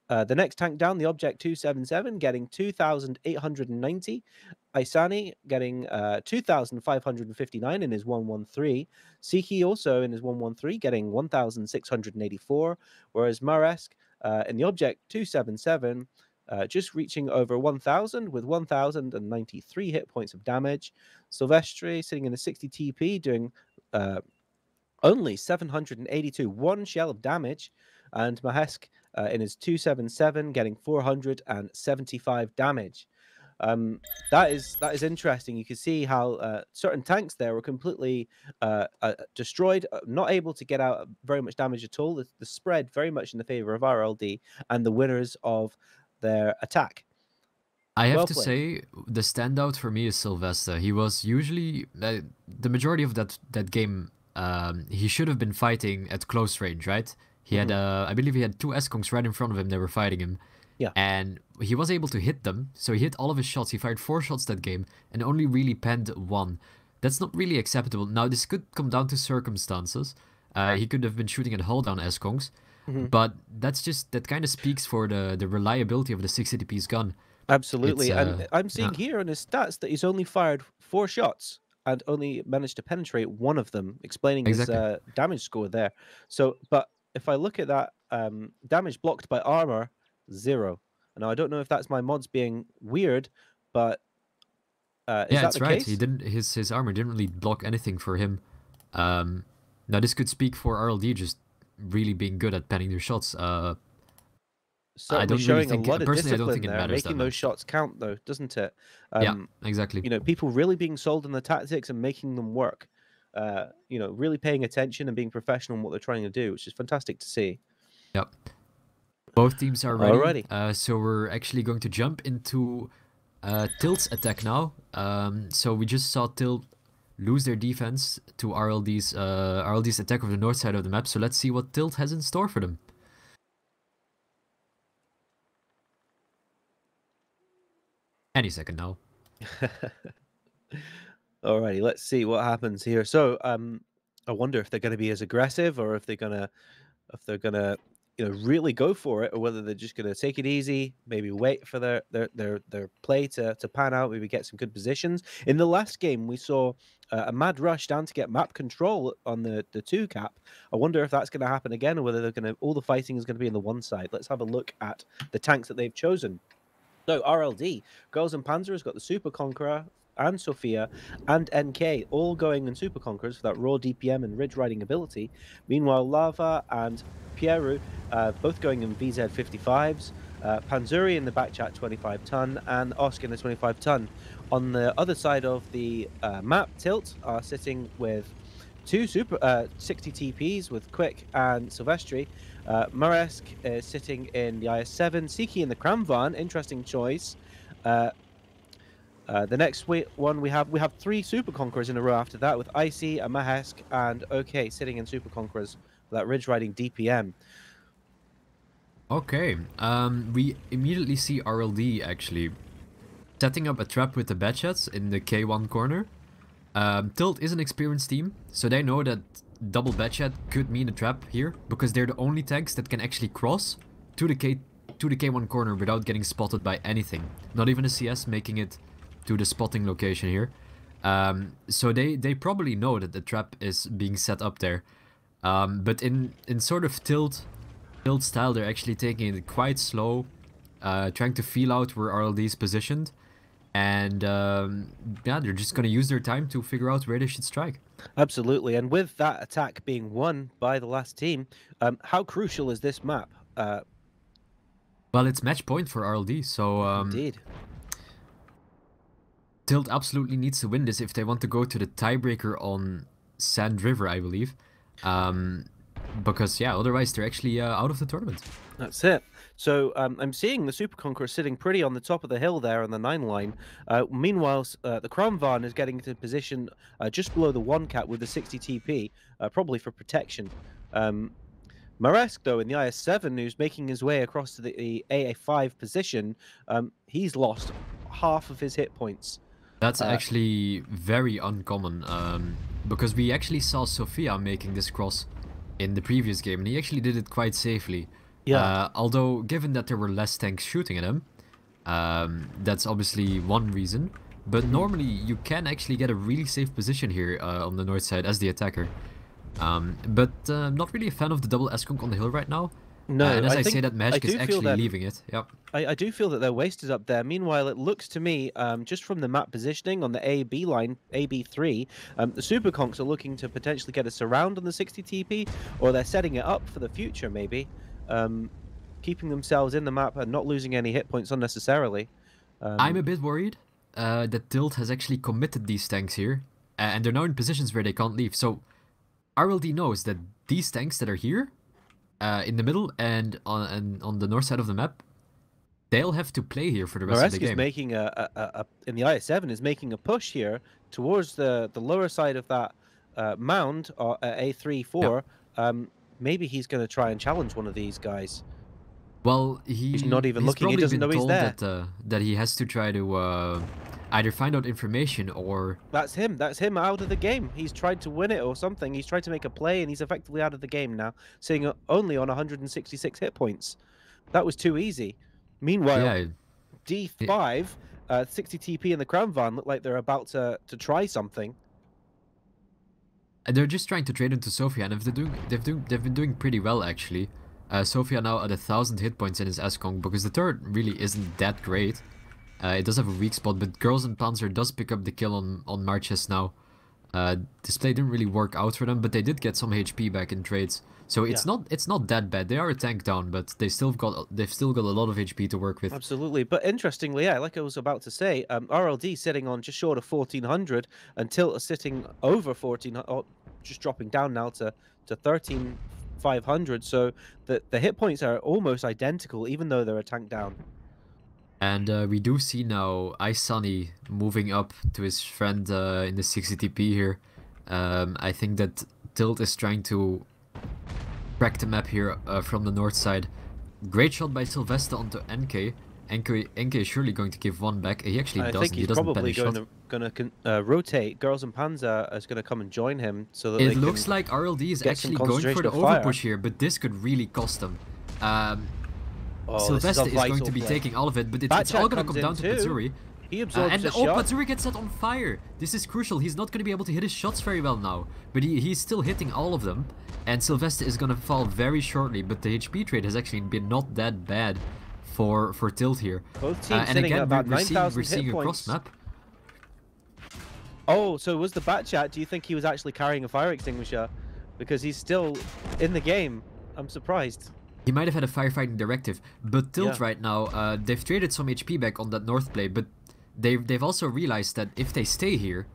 The next tank down, the Object 277, getting 2,890. Isani getting 2,559 in his 113. Siki also in his 113, getting 1,684. Whereas Maresk in the Object 277, just reaching over 1,000 with 1,093 hit points of damage. Silvestri sitting in the 60 TP, doing only 782, one shell of damage. And Mahesk in his 277, getting 475 damage. That is interesting. You can see how certain tanks there were completely destroyed, not able to get out very much damage at all. The spread very much in the favor of RLD and the winners of their attack. I have to say, the standout for me is Sylvester. He was usually the majority of that game. He should have been fighting at close range, right? He had, I believe he had 2 Eskongs right in front of him. They were fighting him. Yeah. And he was able to hit them. So he hit all of his shots. He fired 4 shots that game and only really penned 1. That's not really acceptable. Now, this could come down to circumstances. He could have been shooting at hull down S-Kongs. Hmm. But that kind of speaks for the reliability of the 60 piece gun. It's, Absolutely. And I'm yeah, seeing here in his stats that he's only fired 4 shots and only managed to penetrate 1 of them, explaining his exactly. damage score there. So, but if I look at that, damage blocked by armor, 0. Now, I don't know if that's my mods being weird, but is Yeah, that it's the right. He case? didn't. His armor didn't really block anything for him. Um, Now this could speak for RLD just really being good at penning their shots. I Certainly don't really showing a think lot of personally. I don't think discipline it there, matters that making those much. Though. shots count, though, doesn't it? Yeah, Um, exactly. you know, people really being sold on the tactics and making them work. You know, really paying attention and being professional in what they're trying to do, which is fantastic to see. Yep. Both teams are ready. Alrighty. So we're actually going to jump into Tilt's attack now. So we just saw Tilt lose their defense to RLD's attack over the north side of the map. So let's see what Tilt has in store for them. Any second now. Alrighty, let's see what happens here. So, I wonder if they're going to be as aggressive, or if they're gonna, you know, really go for it, or whether they're just gonna take it easy, maybe wait for their play to pan out, maybe get some good positions. In the last game, we saw a mad rush down to get map control on the 2 cap. I wonder if that's going to happen again, or whether they're going to all the fighting is going to be in the 1 side. Let's have a look at the tanks that they've chosen. So RLD, Girls and Panzer has got the Super Conqueror and Sophia and NK all going in Super Conquerors for that raw DPM and ridge riding ability. Meanwhile, Lava and Pieru both going in VZ55s, Panzuri in the backchat 25 ton, and Oscar in the 25 ton. On the other side of the map, Tilt are sitting with 2 60 TPs with Quick and Silvestri. Maresk is sitting in the IS-7, Siki in the Kramvan, interesting choice. The next one we have 3 Super Conquerors in a row after that, with Icy, a Mahesk, and OK sitting in Super Conquerors for that ridge riding DPM. Okay, we immediately see RLD actually setting up a trap with the Batchets in the K1 corner. Tilt is an experienced team, so they know that double Batchet could mean a trap here, because they're the only tanks that can actually cross to the K1 corner without getting spotted by anything. Not even a CS making it to the spotting location here. So they probably know that the trap is being set up there. But in sort of Tilt style, they're actually taking it quite slow, trying to feel out where RLD is positioned. And yeah, they're just going to use their time to figure out where they should strike. Absolutely, and with that attack being won by the last team, how crucial is this map? Well, it's match point for RLD, so Indeed. Tilt absolutely needs to win this if they want to go to the tiebreaker on Sand River, I believe. Because, yeah, otherwise they're actually out of the tournament. That's it. So I'm seeing the Super Conqueror sitting pretty on the top of the hill there on the 9 line. Meanwhile, the Kramvan is getting into position just below the 1 cap with the 60 TP, probably for protection. Maresk, though, in the IS-7, who's making his way across to the AA5 position, he's lost half of his hit points. That's actually very uncommon, because we actually saw Sophia making this cross in the previous game, and he actually did it quite safely. Yeah. Although, given that there were less tanks shooting at him, that's obviously one reason. But normally, you can actually get a really safe position here on the north side as the attacker. But not really a fan of the double S-Conk on the hill right now. No, and as I say that, Magic is actually leaving it. Yep. I do feel that they're wasted up there. Meanwhile, it looks to me, just from the map positioning on the AB line, AB3, the Super Conks are looking to potentially get a surround on the 60 TP, or they're setting it up for the future, maybe. Keeping themselves in the map and not losing any hit points unnecessarily. I'm a bit worried that Tilt has actually committed these tanks here, and they're now in positions where they can't leave. So RLD knows that these tanks that are here, in the middle and on the north side of the map, they'll have to play here for the rest of the game. Is making in the IS-7 is making a push here towards the lower side of that mound, A3-4. Yep. Maybe he's going to try and challenge one of these guys. Well, He's not even he's looking. He probably doesn't been know he's told there. that he has to try to either find out information or That's him. That's him out of the game. He's tried to win it or something. He's tried to make a play, and he's effectively out of the game now, sitting only on 166 hit points. That was too easy. Meanwhile, yeah. D5, 60 TP in the Crown Van look like they're about to try something. And they're just trying to trade into Sophia, and if they've been doing pretty well actually. Sophia now at 1,000 hit points in his S-Kong because the turret really isn't that great. It does have a weak spot, but Girls and Panzer does pick up the kill on Marches now. This play didn't really work out for them, but they did get some HP back in trades. So it's not that bad. They are a tank down, but they've still got a lot of HP to work with. Absolutely. But interestingly, yeah, like I was about to say, RLD sitting on just short of 1,400 and Tilt are sitting over 1,400, just dropping down now to 13,500. So the hit points are almost identical, even though they're a tank down. And we do see now Aisani moving up to his friend in the 60 TP here. I think that Tilt is trying to crack the map here from the north side. Great shot by Sylvester onto NK. NK is surely going to give one back. He actually doesn't. I think he's probably shot. going to rotate. Girls and Panzer is going to come and join him so that It looks like RLD is actually going for the overpush here, but this could really cost them. Sylvester is going to be taking all of it, but it's all going to come down to Patsuri. He absorbs and the shot. Patsuri gets set on fire. This is crucial. He's not going to be able to hit his shots very well now, but he's still hitting all of them. And Sylvester is going to fall very shortly, but the HP trade has actually been not that bad for Tilt here. Both teams and again, about we're seeing, hit a points. cross map. Oh, so was the bat chat? Do you think he was actually carrying a fire extinguisher? Because he's still in the game. I'm surprised. He might have had a firefighting directive, but Tilt right now, they've traded some HP back on that north play, but they've also realized that if they stay here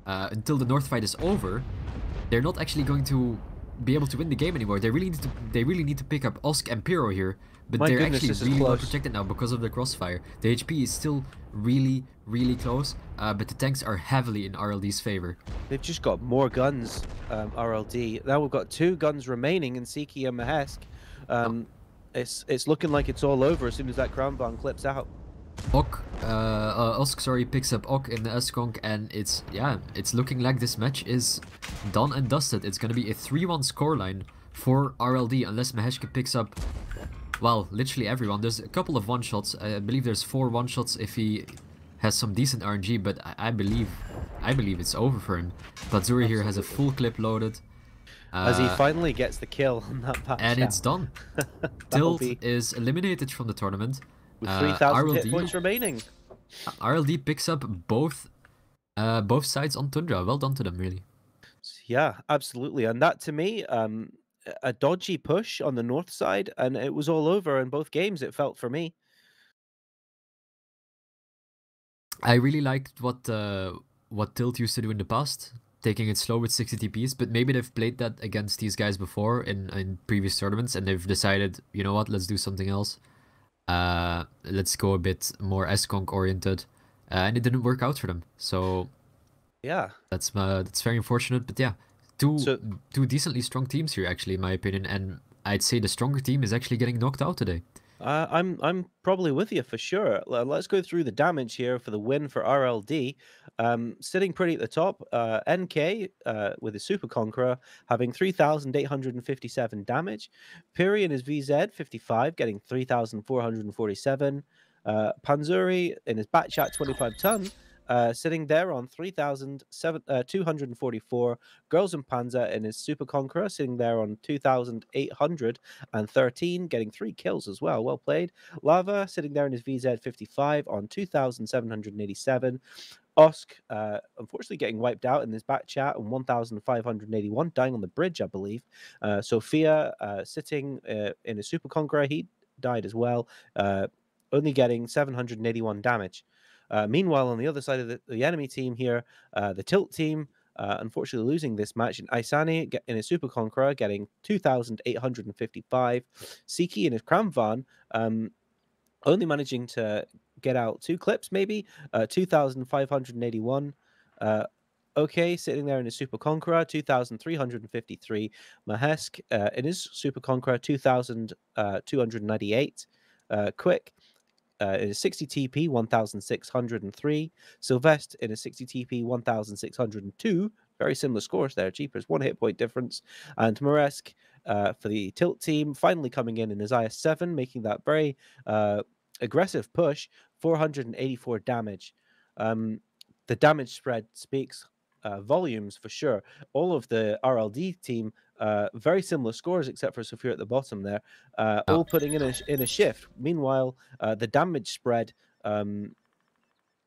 until the north fight is over, they're not actually going to be able to win the game anymore. They really need to pick up Osk and Pyro here, but they're actually really well protected now because of the crossfire. The HP is still really close, but the tanks are heavily in RLD's favor. They've just got more guns, RLD. Now we've got 2 guns remaining in Siki and Mahesk. It's looking like it's all over as soon as that Crown Van clips out. Osk, sorry, picks up Ok in the S-Kong, and it's looking like this match is done and dusted. It's gonna be a 3-1 scoreline for RLD unless Maheshka picks up, well, literally everyone. There's a couple of one-shots. I believe there's 4 one-shots if he has some decent RNG, but I believe it's over for him. Patsuri here has a full clip loaded. As he finally gets the kill on that patch. And it's done. Tilt is eliminated from the tournament. With 3,000 hit points remaining. RLD picks up both sides on Tundra. Well done to them, really. Yeah, absolutely. And that, to me, a dodgy push on the north side, and it was all over in both games, it felt for me. I really liked what Tilt used to do in the past, taking it slow with 60 TPs, but maybe they've played that against these guys before in previous tournaments, and they've decided, you know what, let's do something else. Let's go a bit more S-Conk oriented, and it didn't work out for them. So yeah, that's very unfortunate. But yeah, two decently strong teams here, actually, in my opinion, and I'd say the stronger team is actually getting knocked out today. I'm probably with you for sure. Let's go through the damage here for the win for RLD. Sitting pretty at the top, NK with his Super Conqueror having 3,857 damage. Piri in his VZ 55 getting 3,447. Panzuri in his Batchat 25 ton. Sitting there on 3,244. Girls and Panzer in his Super Conqueror sitting there on 2,813, getting 3 kills as well. Well played. Lava sitting there in his VZ 55 on 2,787. Osk, unfortunately getting wiped out in this back chat on 1,581, dying on the bridge, I believe. Sophia sitting in his Super Conqueror, he died as well, only getting 781 damage. Meanwhile, on the other side of the enemy team here, the Tilt team, unfortunately losing this match, and Aisani in his Super Conqueror getting 2,855. Siki in his Crown Van, only managing to get out 2 clips, maybe 2,581. okay, sitting there in his Super Conqueror, 2,353. Mahesk in his Super Conqueror, 2,298. Quick in a 60 TP, 1,603. Sylvester in a 60 TP, 1,602. Very similar scores there. Jeepers, 1 hit point difference. And Maresk for the Tilt team, finally coming in his IS-7, making that very aggressive push, 484 damage. The damage spread speaks volumes for sure. All of the RLD team, very similar scores except for Sophia at the bottom there, Yeah. all putting in a shift. Meanwhile, the damage spread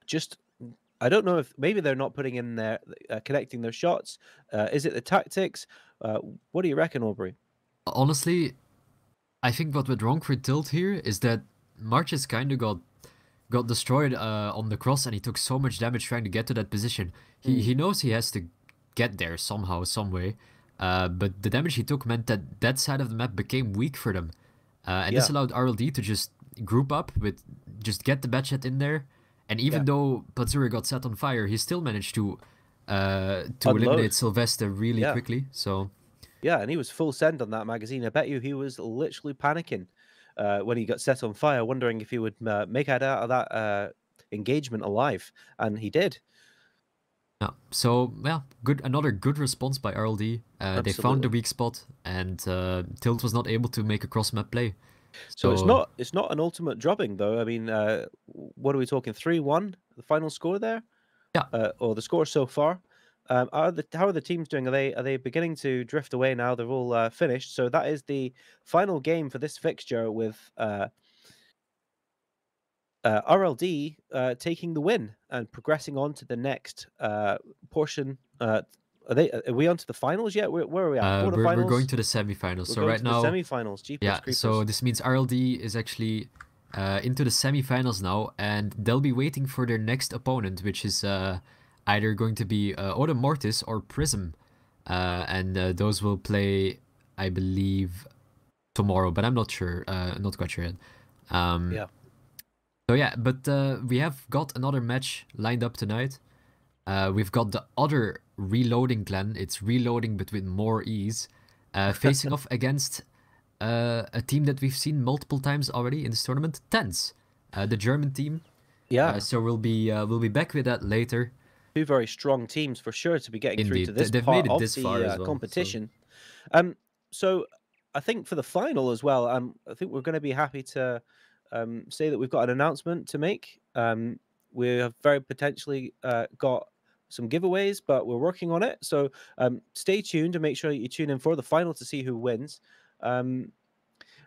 just. I don't know if maybe they're not putting in their connecting their shots. Is it the tactics? What do you reckon, Aubrey? Honestly, I think what went wrong for Tilt here is that Marches kind of got destroyed on the cross, and he took so much damage trying to get to that position. He knows he has to get there somehow, some way, but the damage he took meant that that side of the map became weak for them, and this Yeah, allowed RLD to just group up with just get the Batchet in there, and even yeah. though Pazuri got set on fire, he still managed to eliminate Unload. Sylvester really Yeah, quickly. So yeah, and he was full send on that magazine. I bet you he was literally panicking when he got set on fire, wondering if he would make it out of that engagement alive, and he did. yeah, so yeah, another good response by RLD. They found the Absolutely. weak spot, and Tilt was not able to make a cross map play. So So it's not an ultimate drubbing though. I mean, what are we talking? 3-1, the final score there, yeah, or the score so far. How are the teams doing? Are they beginning to drift away now? They're all finished. So that is the final game for this fixture with RLD taking the win and progressing on to the next portion. Are we on to the finals yet? Where are we at? we're going Quarterfinals. to the semifinals. We're So going right to the now, semifinals. Jeepers yeah, so creepers. this means RLD is actually into the semifinals now, and they'll be waiting for their next opponent, which is either going to be Autumn Mortis or Prism, and those will play, I believe, tomorrow, but I'm not sure, not quite sure yet. Um, Yeah. so yeah, but we have got another match lined up tonight. We've got the other reloading clan. It's reloading but with more ease, facing off against a team that we've seen multiple times already in this tournament, TENTS, the German team. Yeah. So we'll be back with that later. Two very strong teams for sure to be getting through to Indeed, this they've part made it of this far the as well. So competition. Um, so I think for the final as well, I think we're going to be happy to say that we've got an announcement to make. We have very potentially got some giveaways, but we're working on it. So stay tuned and make sure that you tune in for the final to see who wins. Um,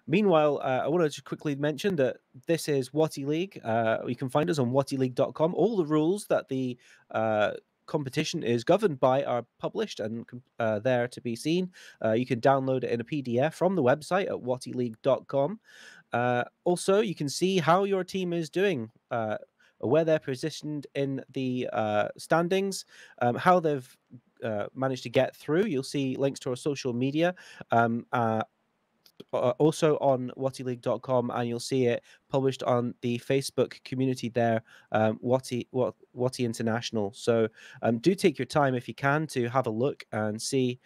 Meanwhile, I want to just quickly mention that this is WoTi League. You can find us on wotileague.com. All the rules that the competition is governed by are published and there to be seen. You can download it in a PDF from the website at wotileague.com. Also, you can see how your team is doing, where they're positioned in the standings, how they've managed to get through. You'll see links to our social media. Also on wotileague.com, and you'll see it published on the Facebook community there, Woti International. So do take your time if you can to have a look and see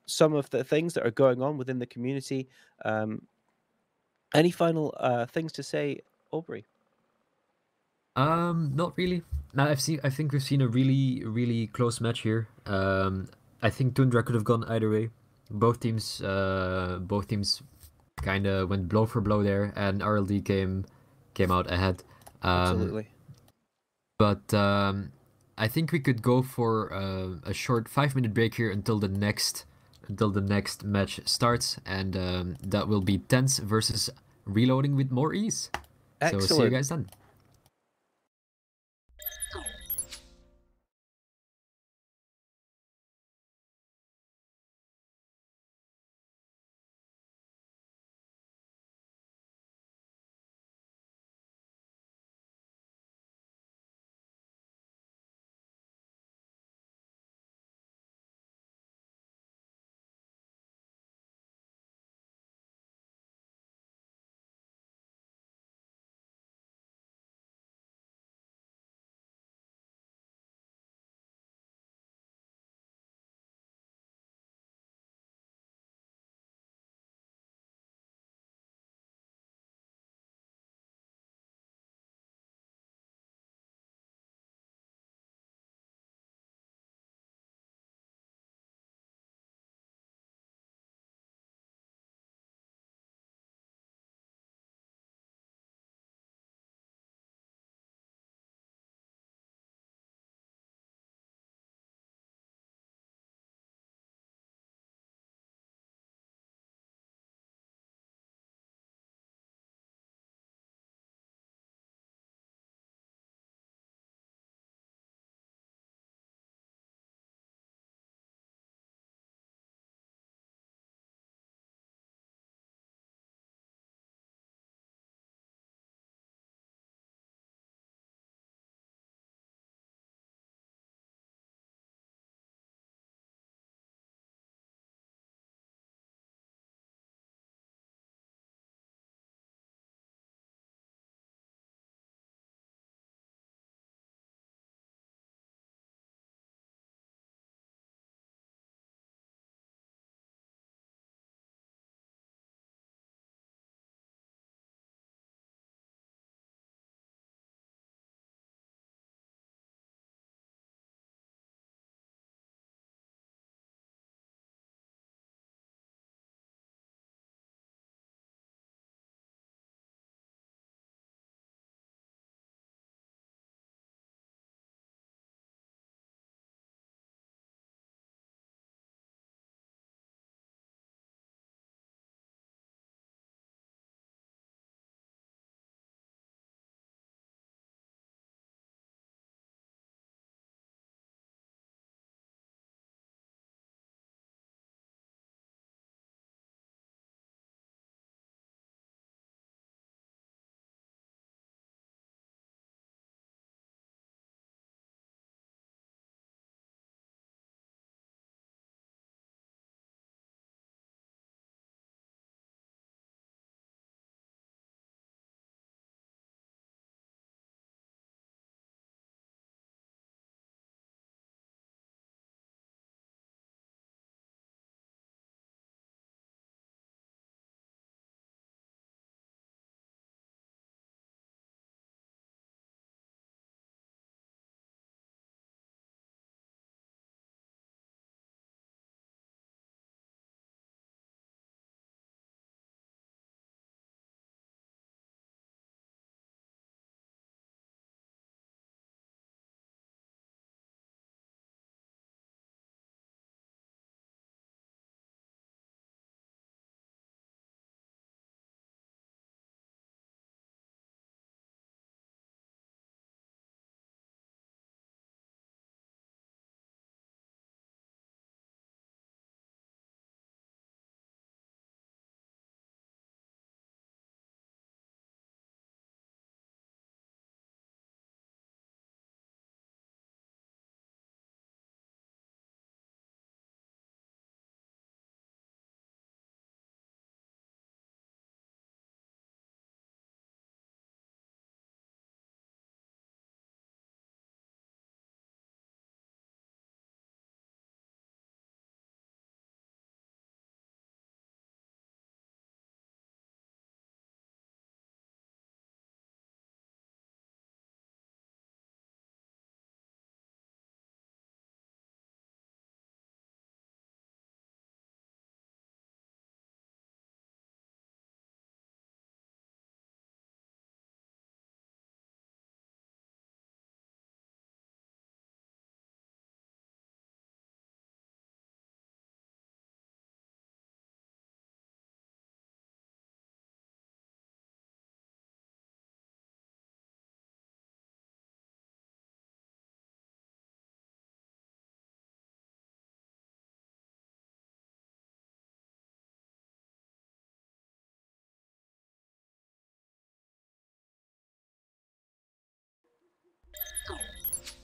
some of the things that are going on within the community. Any final things to say, Aubrey? not really. Now I think we've seen a really close match here. I think Tundra could have gone either way. Both teams kind of went blow for blow there, and RLD came out ahead. Um, Absolutely. but I think we could go for a short 5 minute break here until the next match starts, and that will be TENTS versus Reloading with more ease. So see you Excellent. guys then.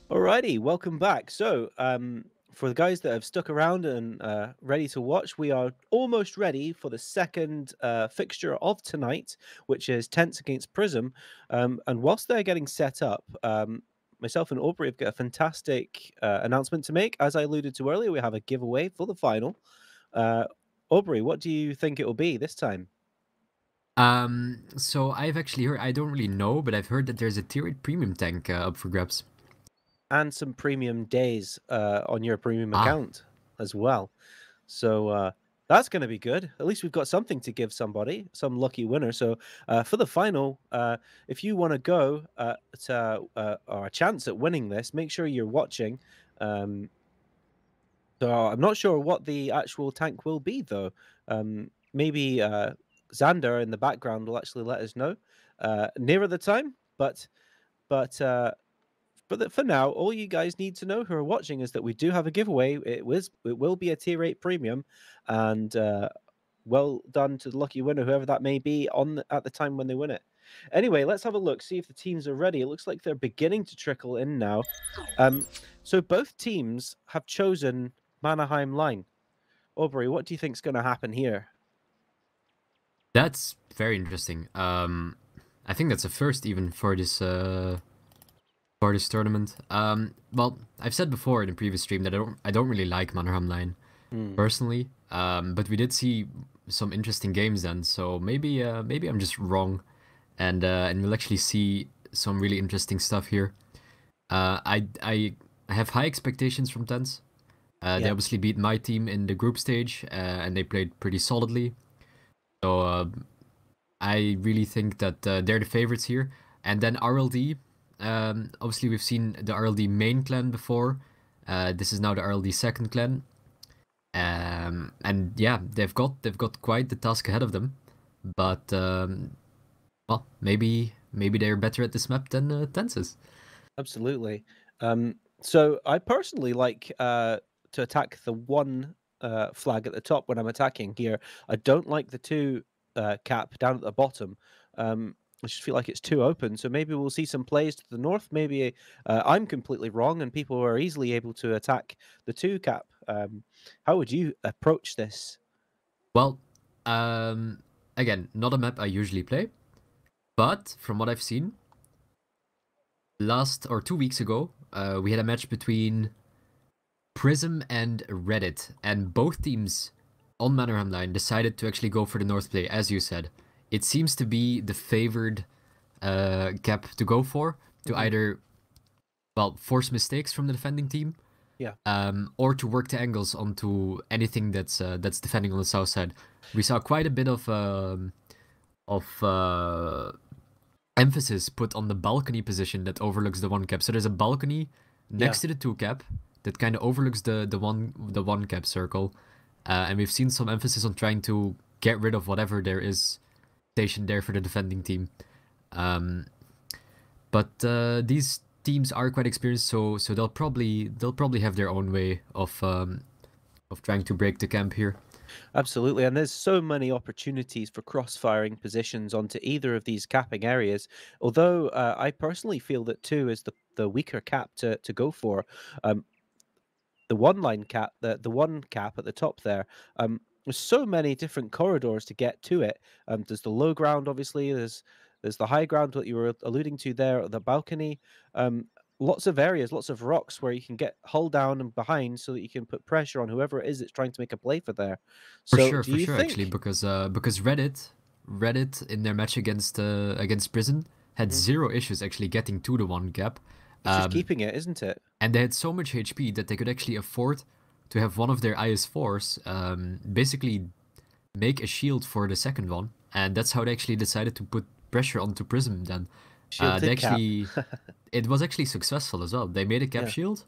Alrighty, welcome back. So, for the guys that have stuck around and ready to watch, we are almost ready for the second fixture of tonight, which is Tents against Prism. And whilst they're getting set up, myself and Aubrey have got a fantastic announcement to make. As I alluded to earlier, we have a giveaway for the final. Uh, Aubrey, what do you think it will be this time? So I've actually heard, I don't really know, but I've heard that there's a tier 8 premium tank up for grabs. And some premium days on your premium Ah, account as well. So that's going to be good. At least we've got something to give somebody, some lucky winner. So for the final, if you want to go to or a chance at winning this, make sure you're watching. Um, so I'm not sure what the actual tank will be, though. Maybe Xander in the background will actually let us know nearer the time. But for now, all you guys need to know who are watching is that we do have a giveaway. It will be a tier 8 premium, and well done to the lucky winner, whoever that may be at the time when they win it. Anyway, let's have a look, see if the teams are ready. It looks like they're beginning to trickle in now. So both teams have chosen Mannerheim line. Aubrey, what do you think is going to happen here? that's very interesting. I think that's a first even for this tournament. Well, I've said before in a previous stream that I don't really like Mannerheim line Hmm. personally. But we did see some interesting games then, so maybe I'm just wrong, and we'll actually see some really interesting stuff here. I have high expectations from TENTS. They Yeah, obviously beat my team in the group stage, and they played pretty solidly. So I really think that they're the favorites here. And then RLD. Obviously, we've seen the RLD main clan before. This is now the RLD second clan. And yeah, they've got quite the task ahead of them. But well, maybe they're better at this map than TENTS is. absolutely. So I personally like to attack the one flag at the top when I'm attacking here. I don't like the two cap down at the bottom. I just feel like it's too open. So maybe we'll see some plays to the north. Maybe I'm completely wrong and people are easily able to attack the two cap. How would you approach this? Well, again, not a map I usually play, but from what I've seen, last or 2 weeks ago, we had a match between Prism and Reddit, and both teams on Mannerheim line decided to actually go for the North play, as you said. It seems to be the favored cap to go for, to Hmm. either, well, force mistakes from the defending team, Yeah, or to work the angles onto anything that's defending on the south side. We saw quite a bit of emphasis put on the balcony position that overlooks the one cap. So there's a balcony yeah. next to the two cap that kind of overlooks the one cap circle, and we've seen some emphasis on trying to get rid of whatever there is stationed there for the defending team. Um, but these teams are quite experienced, so they'll probably have their own way of trying to break the camp here. Absolutely, and there's so many opportunities for cross-firing positions onto either of these capping areas. Although I personally feel that two is the weaker cap to go for. Um, the one line cap, the one cap at the top there. There's so many different corridors to get to it. There's the low ground, obviously. There's the high ground that you were alluding to there, the balcony. Lots of areas, lots of rocks where you can get hull down and behind, so that you can put pressure on whoever it is that's trying to make a play for there. So, do For you sure, actually, think? because Reddit in their match against Prison had Mhm. zero issues actually getting to the one gap, It's just um, keeping it, isn't it? and they had so much HP that they could actually afford to have one of their IS4s basically make a shield for the second one, and that's how they actually decided to put pressure onto Prism. Then they Shielded cap. actually it was actually successful as well. They made a cap Yeah, shield,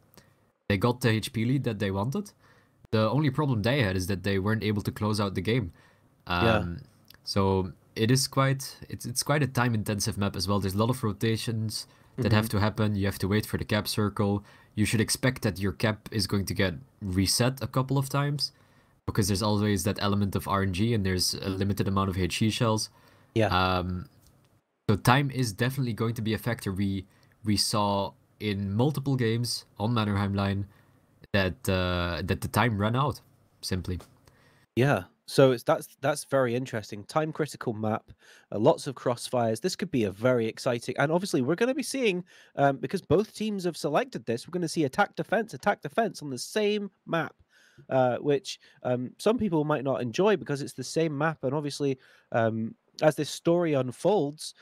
they got the HP lead that they wanted. The only problem they had is that they weren't able to close out the game. yeah. Um, so it's quite a time intensive map as well. There's a lot of rotations that Hmm. have to happen. You have to wait for the cap circle. You should expect that your cap is going to get reset a couple of times because there's always that element of RNG and there's a limited amount of HE shells. Yeah. Um, so time is definitely going to be a factor. We saw in multiple games on Mannerheim line that that the time ran out, simply. Yeah. So that's very interesting. Time critical map, lots of crossfires. This could be a very exciting, and obviously we're going to be seeing because both teams have selected this. We're going to see attack defense on the same map, which some people might not enjoy because it's the same map, and obviously as this story unfolds,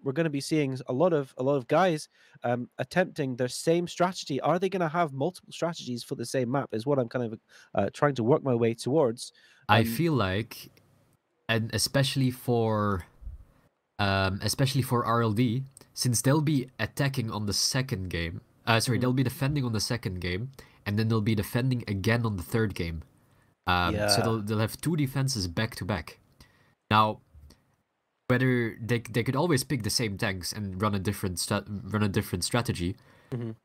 we're going to be seeing a lot of guys attempting their same strategy. Are they going to have multiple strategies for the same map? Is what I'm kind of trying to work my way towards. I Um, feel like, and especially for RLD, since they'll be attacking on the second game. Sorry, mhm. they'll be defending on the second game, and then they'll be defending again on the third game. So Yeah. they'll have two defenses back to back. Now, whether they could always pick the same tanks and run a different strategy, Mhm.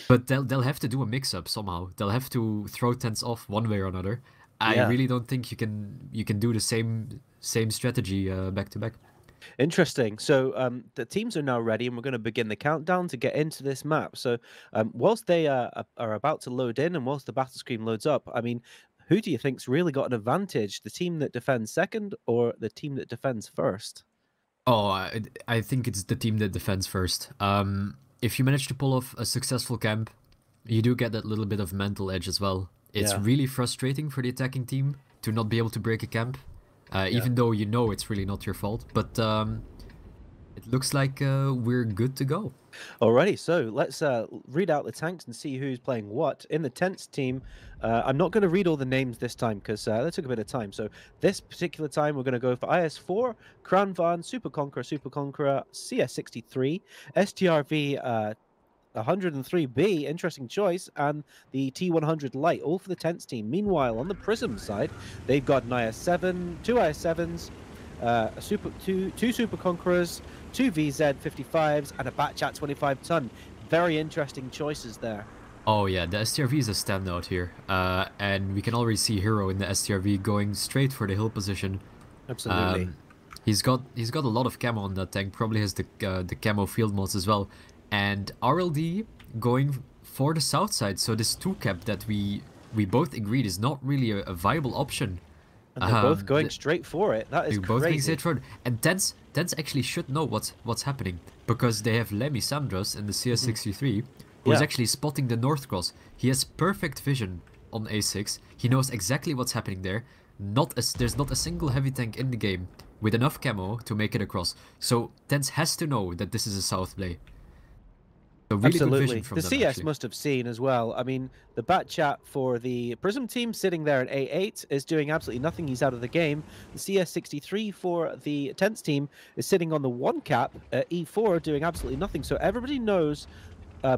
but they'll have to do a mix up somehow. They'll have to throw tents off one way or another. I Yeah. really don't think you can do the same strategy back to back. Interesting. So the teams are now ready, and we're going to begin the countdown to get into this map. So whilst they are about to load in, and whilst the battle screen loads up, I mean, who do you think's really got an advantage? The team that defends second, or the team that defends first? Oh, I think it's the team that defends first. If you manage to pull off a successful camp, you do get that little bit of mental edge as well. It's Yeah. really frustrating for the attacking team to not be able to break a camp, Yeah. even though you know it's really not your fault. But it looks like we're good to go. Alrighty, so let's read out the tanks and see who's playing what. In the TENTS team, I'm not going to read all the names this time because that took a bit of time. So this particular time, we're going to go for IS-4, Crown Van, Super Conqueror, CS-63, STRV 103B, interesting choice, and the T100 Light, all for the TENTS team. Meanwhile, on the Prism side, they've got an IS-7, two IS-7s, two Super Conquerors, two VZ55s, and a Batchat 25-ton. Very interesting choices there. Oh yeah, the STRV is a standout here, and we can already see Hero in the STRV going straight for the hill position. Absolutely. Um, he's got a lot of camo on that tank. Probably has the camo field mods as well, and RLD going for the south side. So this two cap that we both agreed is not really a viable option. And they're both Um, going th- straight for it. That is they're both being crazy. straightforward, and TENTS actually should know what's happening because they have Lemmy Sandros in the Mhm. CS63, who is Yeah, actually spotting the north cross. He has perfect vision on A6. He knows exactly what's happening there. There's not a single heavy tank in the game with enough camo to make it across. So TENTS has to know that this is a south play. So really good vision absolutely. from The them CS actually. must have seen as well. I mean, the Batchat for the Prism team sitting there at A8 is doing absolutely nothing. He's out of the game. The CS63 for the TENTS team is sitting on the one cap at E4 doing absolutely nothing. So everybody knows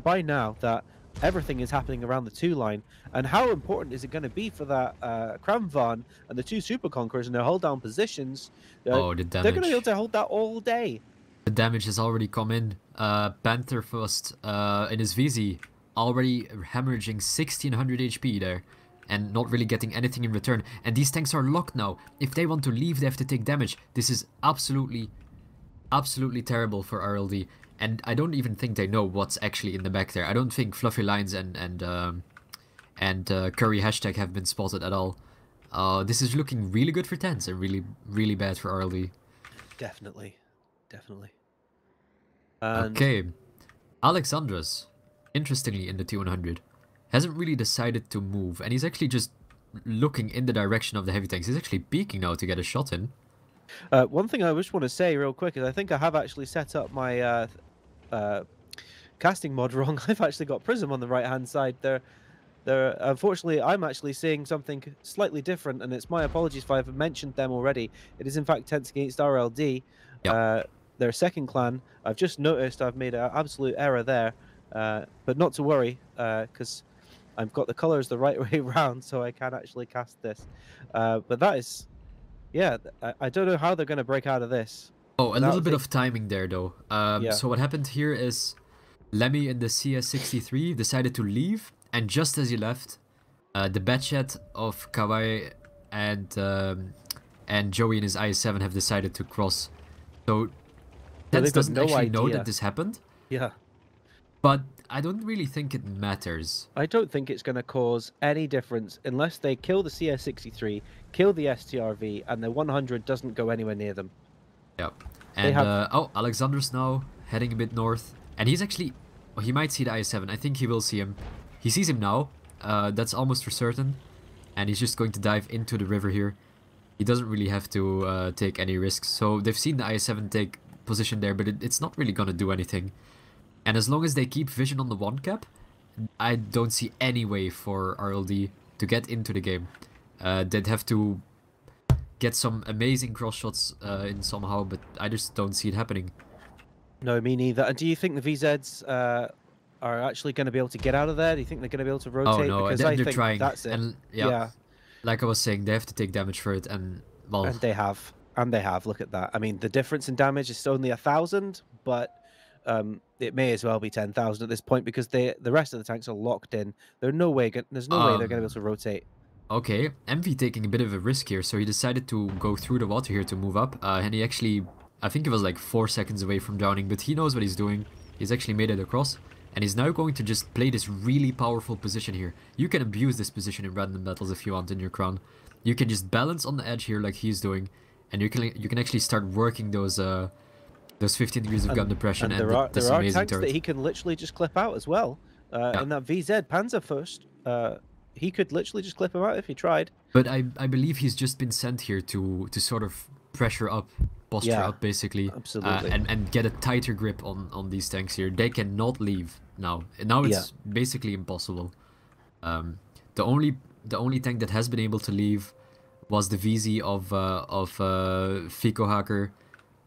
by now that everything is happening around the two line. And how important is it going to be for that Crown Van and the two Super Conquerors in their hold down positions? Oh, the They're going to be able damage. to hold that all day. The damage has already come in. Panther first in his VZ already hemorrhaging 1600 HP there and not really getting anything in return. And these tanks are locked now. If they want to leave, they have to take damage. This is absolutely terrible for RLD. And I don't even think they know what's actually in the back there. I don't think Fluffy Lines and Curry hashtag have been spotted at all. This is looking really good for TENTS and really bad for RLD. Definitely. Definitely. And Okay, Alexandros, interestingly in the T100, hasn't really decided to move, and he's actually just looking in the direction of the heavy tanks. He's actually peeking now to get a shot in. one thing I just want to say real quick is I think I have actually set up my uh, casting mod wrong. I've actually got Prism on the right hand side there. Unfortunately, I'm actually seeing something slightly different, and it's my apologies if I've mentioned them already. It is in fact TENTS against RLD, Yeah. their second clan. I've just noticed I've made an absolute error there, but not to worry, because I've got the colors the right way around, so I can actually cast this. But that is, yeah, I don't know how they're going to break out of this. Oh, a little Without bit the, of timing there though. yeah, So what happened here is Lemmy in the CS63 decided to leave, and just as he left, the Batchat of Kawai and Joey and his IS-7 have decided to cross. So yeah, TENTS they've got doesn't no actually know that idea. this happened, Yeah, but I don't really think it matters. I don't think it's going to cause any difference unless they kill the CS63, kill the STRV, and the 100 doesn't go anywhere near them. Yeah. They And, have... oh, Alexander's now heading a bit north. And he's actually... Well, he might see the IS-7. I think he will see him. He sees him now. That's almost for certain. And he's just going to dive into the river here. He doesn't really have to take any risks. So they've seen the IS-7 take position there, but it's not really going to do anything. And as long as they keep vision on the 1 cap, I don't see any way for RLD to get into the game. They'd have to get some amazing cross shots in somehow, but I just don't see it happening. No, me neither. And do you think the VZs are actually going to be able to get out of there? Do you think they're going to be able to rotate? Oh no, because they're I think trying. that's it. And yeah, like I was saying, they have to take damage for it, and well, and they have. And they have. Look at that. I mean, the difference in damage is only 1,000, but it may as well be 10,000 at this point because the rest of the tanks are locked in. There's no way they're going to be able to rotate. Okay, MV taking a bit of a risk here, so he decided to go through the water here to move up, and he actually, I think he was like 4 seconds away from drowning, but he knows what he's doing. He's actually made it across, and he's now going to just play this really powerful position here. You can abuse this position in random battles if you want in your crown. You can just balance on the edge here like he's doing, and you can actually start working those 15 degrees of gun depression, and there are amazing tanks turret. that he can literally just clip out as well. In that VZ Panzer first, he could literally just clip him out if he tried. But I believe he's just been sent here to sort of pressure up, posture up basically, absolutely. And get a tighter grip on these tanks here. They cannot leave now. Now it's basically impossible. The only tank that has been able to leave was the VZ of Fico Hacker,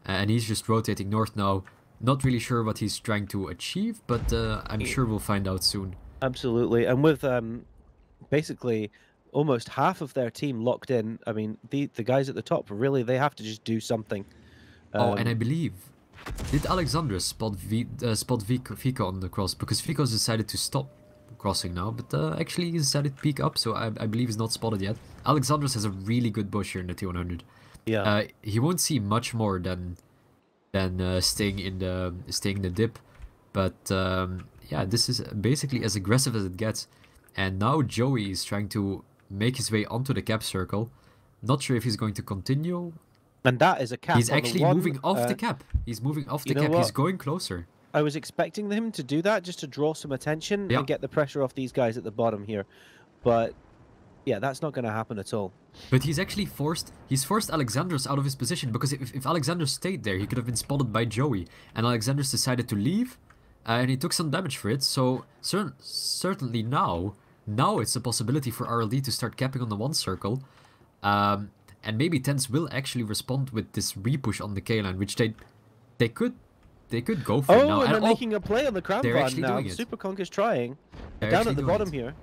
and he's just rotating north now. Not really sure what he's trying to achieve, but I'm sure we'll find out soon. Absolutely, and with basically almost half of their team locked in, I mean, the guys at the top, really, they have to just do something. Oh, and I believe, did Alexandra spot Fico on the cross? Because Fico's decided to stop crossing now, but actually he decided to peek up, so I believe he's not spotted yet. Alexandros has a really good bush here in the T100. Yeah. He won't see much more than staying in the dip, but yeah, this is basically as aggressive as it gets. And now Joey is trying to make his way onto the cap circle. Not sure if he's going to continue. And that is a cap. He's actually moving off the cap. He's moving off the cap. He's going closer. I was expecting him to do that just to draw some attention and get the pressure off these guys at the bottom here. But yeah, that's not going to happen at all. But he's actually forced Alexandros out of his position, because if Alexandros stayed there, he could have been spotted by Joey. And Alexandros decided to leave, and he took some damage for it. So certainly now it's a possibility for RLD to start capping on the 1 circle. And maybe TENTS will actually respond with this repush on the K-line, which they could go for now. And they're making a play on the Crown Van now. Doing it. Superconk is trying. They're down at the bottom here.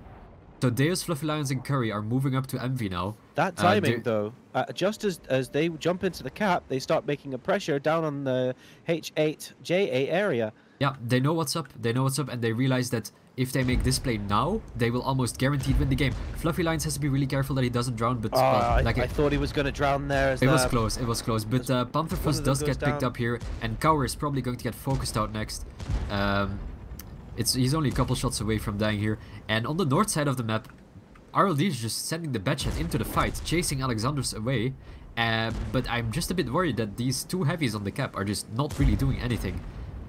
So Deus, Fluffy Lions, and Curry are moving up to MV now. That timing, though, just as they jump into the cap, they start making a pressure down on the H8, J8 area. Yeah, they know what's up. They know what's up, and they realize that if they make this play now, they will almost guaranteed win the game. Fluffy Lions has to be really careful that he doesn't drown, but I thought he was going to drown there. It was close. It was close. But Pantherfuss does get picked up here, and Cower is probably going to get focused out next. He's only a couple shots away from dying here. And on the north side of the map, RLD is just sending the Batchat into the fight, chasing Alexandros away. But I'm just a bit worried that these 2 heavies on the cap are just not really doing anything.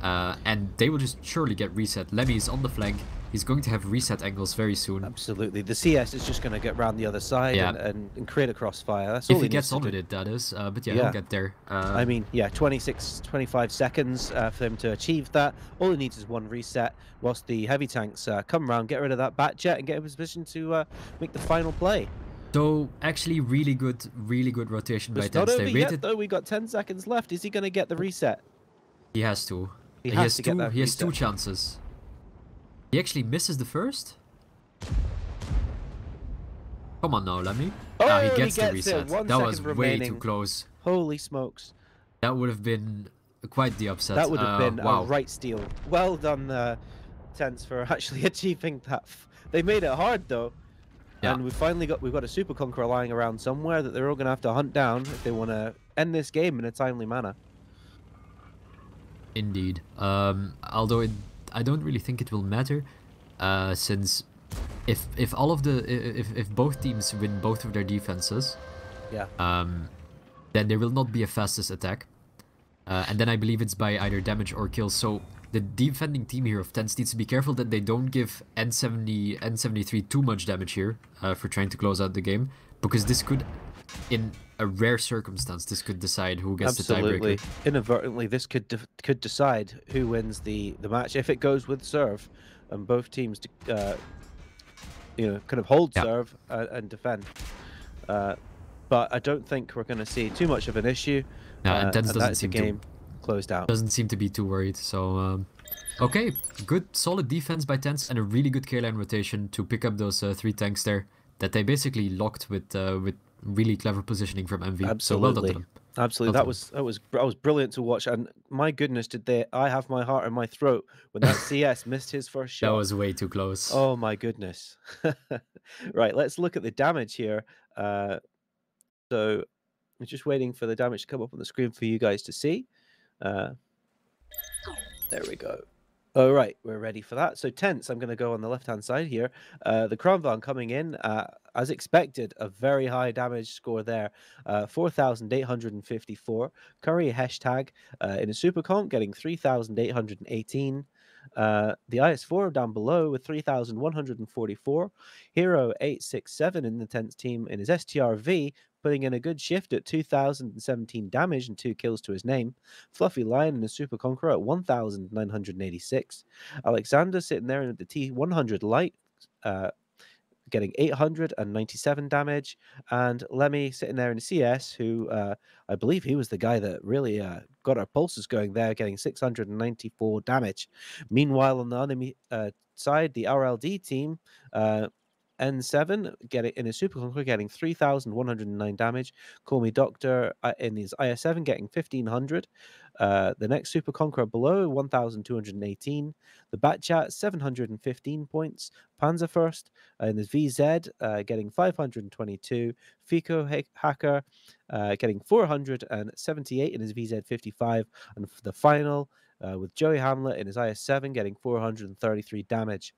And they will just surely get reset. Lemmy is on the flank. He's going to have reset angles very soon. Absolutely. The CS is just going to get round the other side and create a crossfire. That's all if he gets on with it, that is. But yeah, he'll get there. I mean, yeah, 25 seconds for him to achieve that. All he needs is 1 reset, whilst the heavy tanks come around, get rid of that Batjet, and get in position to make the final play. So, actually, really good rotation by TENTS. Not over yet, though. We got 10 seconds left. Is he going to get the reset? He has to. He has to get that reset. He has 2 chances. He actually misses the first. Come on now, Lemmy. Oh, he gets the reset. That was remaining. Way too close. Holy smokes. That would have been quite the upset. That would have been a right steal. Well done, TENTS, for actually achieving that. They made it hard, though. Yeah. And we've got a Super Conqueror lying around somewhere that they're all going to have to hunt down if they want to end this game in a timely manner. Indeed. Although I don't really think it will matter, since if all of the if both teams win both of their defenses, Yeah. then there will not be a fastest attack, and then I believe it's by either damage or kills. So the defending team here of TENTS needs to be careful that they don't give N73 too much damage here for trying to close out the game, because this could, in a rare circumstance, this could decide who gets the tiebreaker. Inadvertently, this could decide who wins the match if it goes with serve, and both teams, you know, kind of hold serve and defend. But I don't think we're going to see too much of an issue. And TENTS and doesn't seem game closed out. Doesn't seem to be too worried. So okay, good solid defense by TENTS and a really good K-line rotation to pick up those 3 tanks there that they basically locked with really clever positioning from MV. Absolutely. So well done to them. Absolutely, that was brilliant to watch, and my goodness, I have my heart in my throat when that CS missed his first shot. That was way too close. Oh my goodness. Right, let's look at the damage here. So I'm just waiting for the damage to come up on the screen for you guys to see. There we go. All right, we're ready for that. So TENTS, I'm going to go on the left-hand side here. The Kronvan coming in, as expected, a very high damage score there, 4,854. Curry hashtag in a super comp getting 3,818. The IS4 down below with 3,144. Hero 867 in the TENTS team in his STRV, putting in a good shift at 2,017 damage and 2 kills to his name. Fluffy Lion in a Super Conqueror at 1,986. Alexander sitting there in the T100 Light, getting 897 damage. And Lemmy sitting there in CS, who I believe he was the guy that really got our pulses going there, getting 694 damage. Meanwhile, on the enemy side, the RLD team, N7 getting in his Super Conqueror getting 3,109 damage. Call Me Doctor in his IS7 getting 1,500. The next Super Conqueror below 1,218. The Batchat 715 points. Panzer First in his VZ getting 522. Fico Hacker getting 478 in his VZ 55. And for the final with Joey Hamlet in his IS7 getting 433 damage.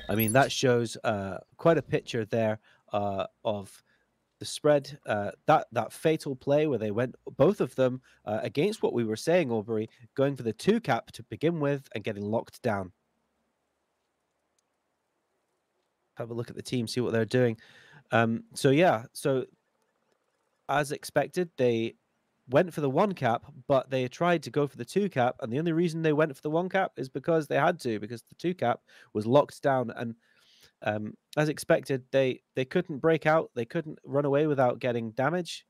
I mean, that shows quite a picture there of the spread. That fatal play where they went, both of them, against what we were saying, Aubrey, going for the 2-cap to begin with and getting locked down. Have a look at the team, see what they're doing. So yeah, so as expected, they went for the 1-cap, but they tried to go for the 2-cap, and the only reason they went for the 1-cap is because they had to, because the 2-cap was locked down, and as expected, they couldn't break out, they couldn't run away without getting damaged.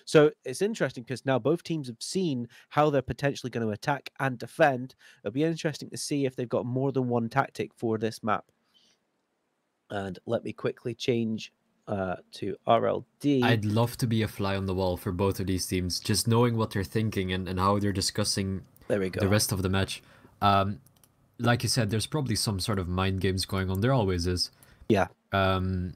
So it's interesting because now both teams have seen how they're potentially going to attack and defend. It'll be interesting to see if they've got more than one tactic for this map. And let me quickly change to RLD. I'd love to be a fly on the wall for both of these teams, just knowing what they're thinking and how they're discussing the rest of the match. Like you said, there's probably some sort of mind games going on. There always is. Yeah. Oh,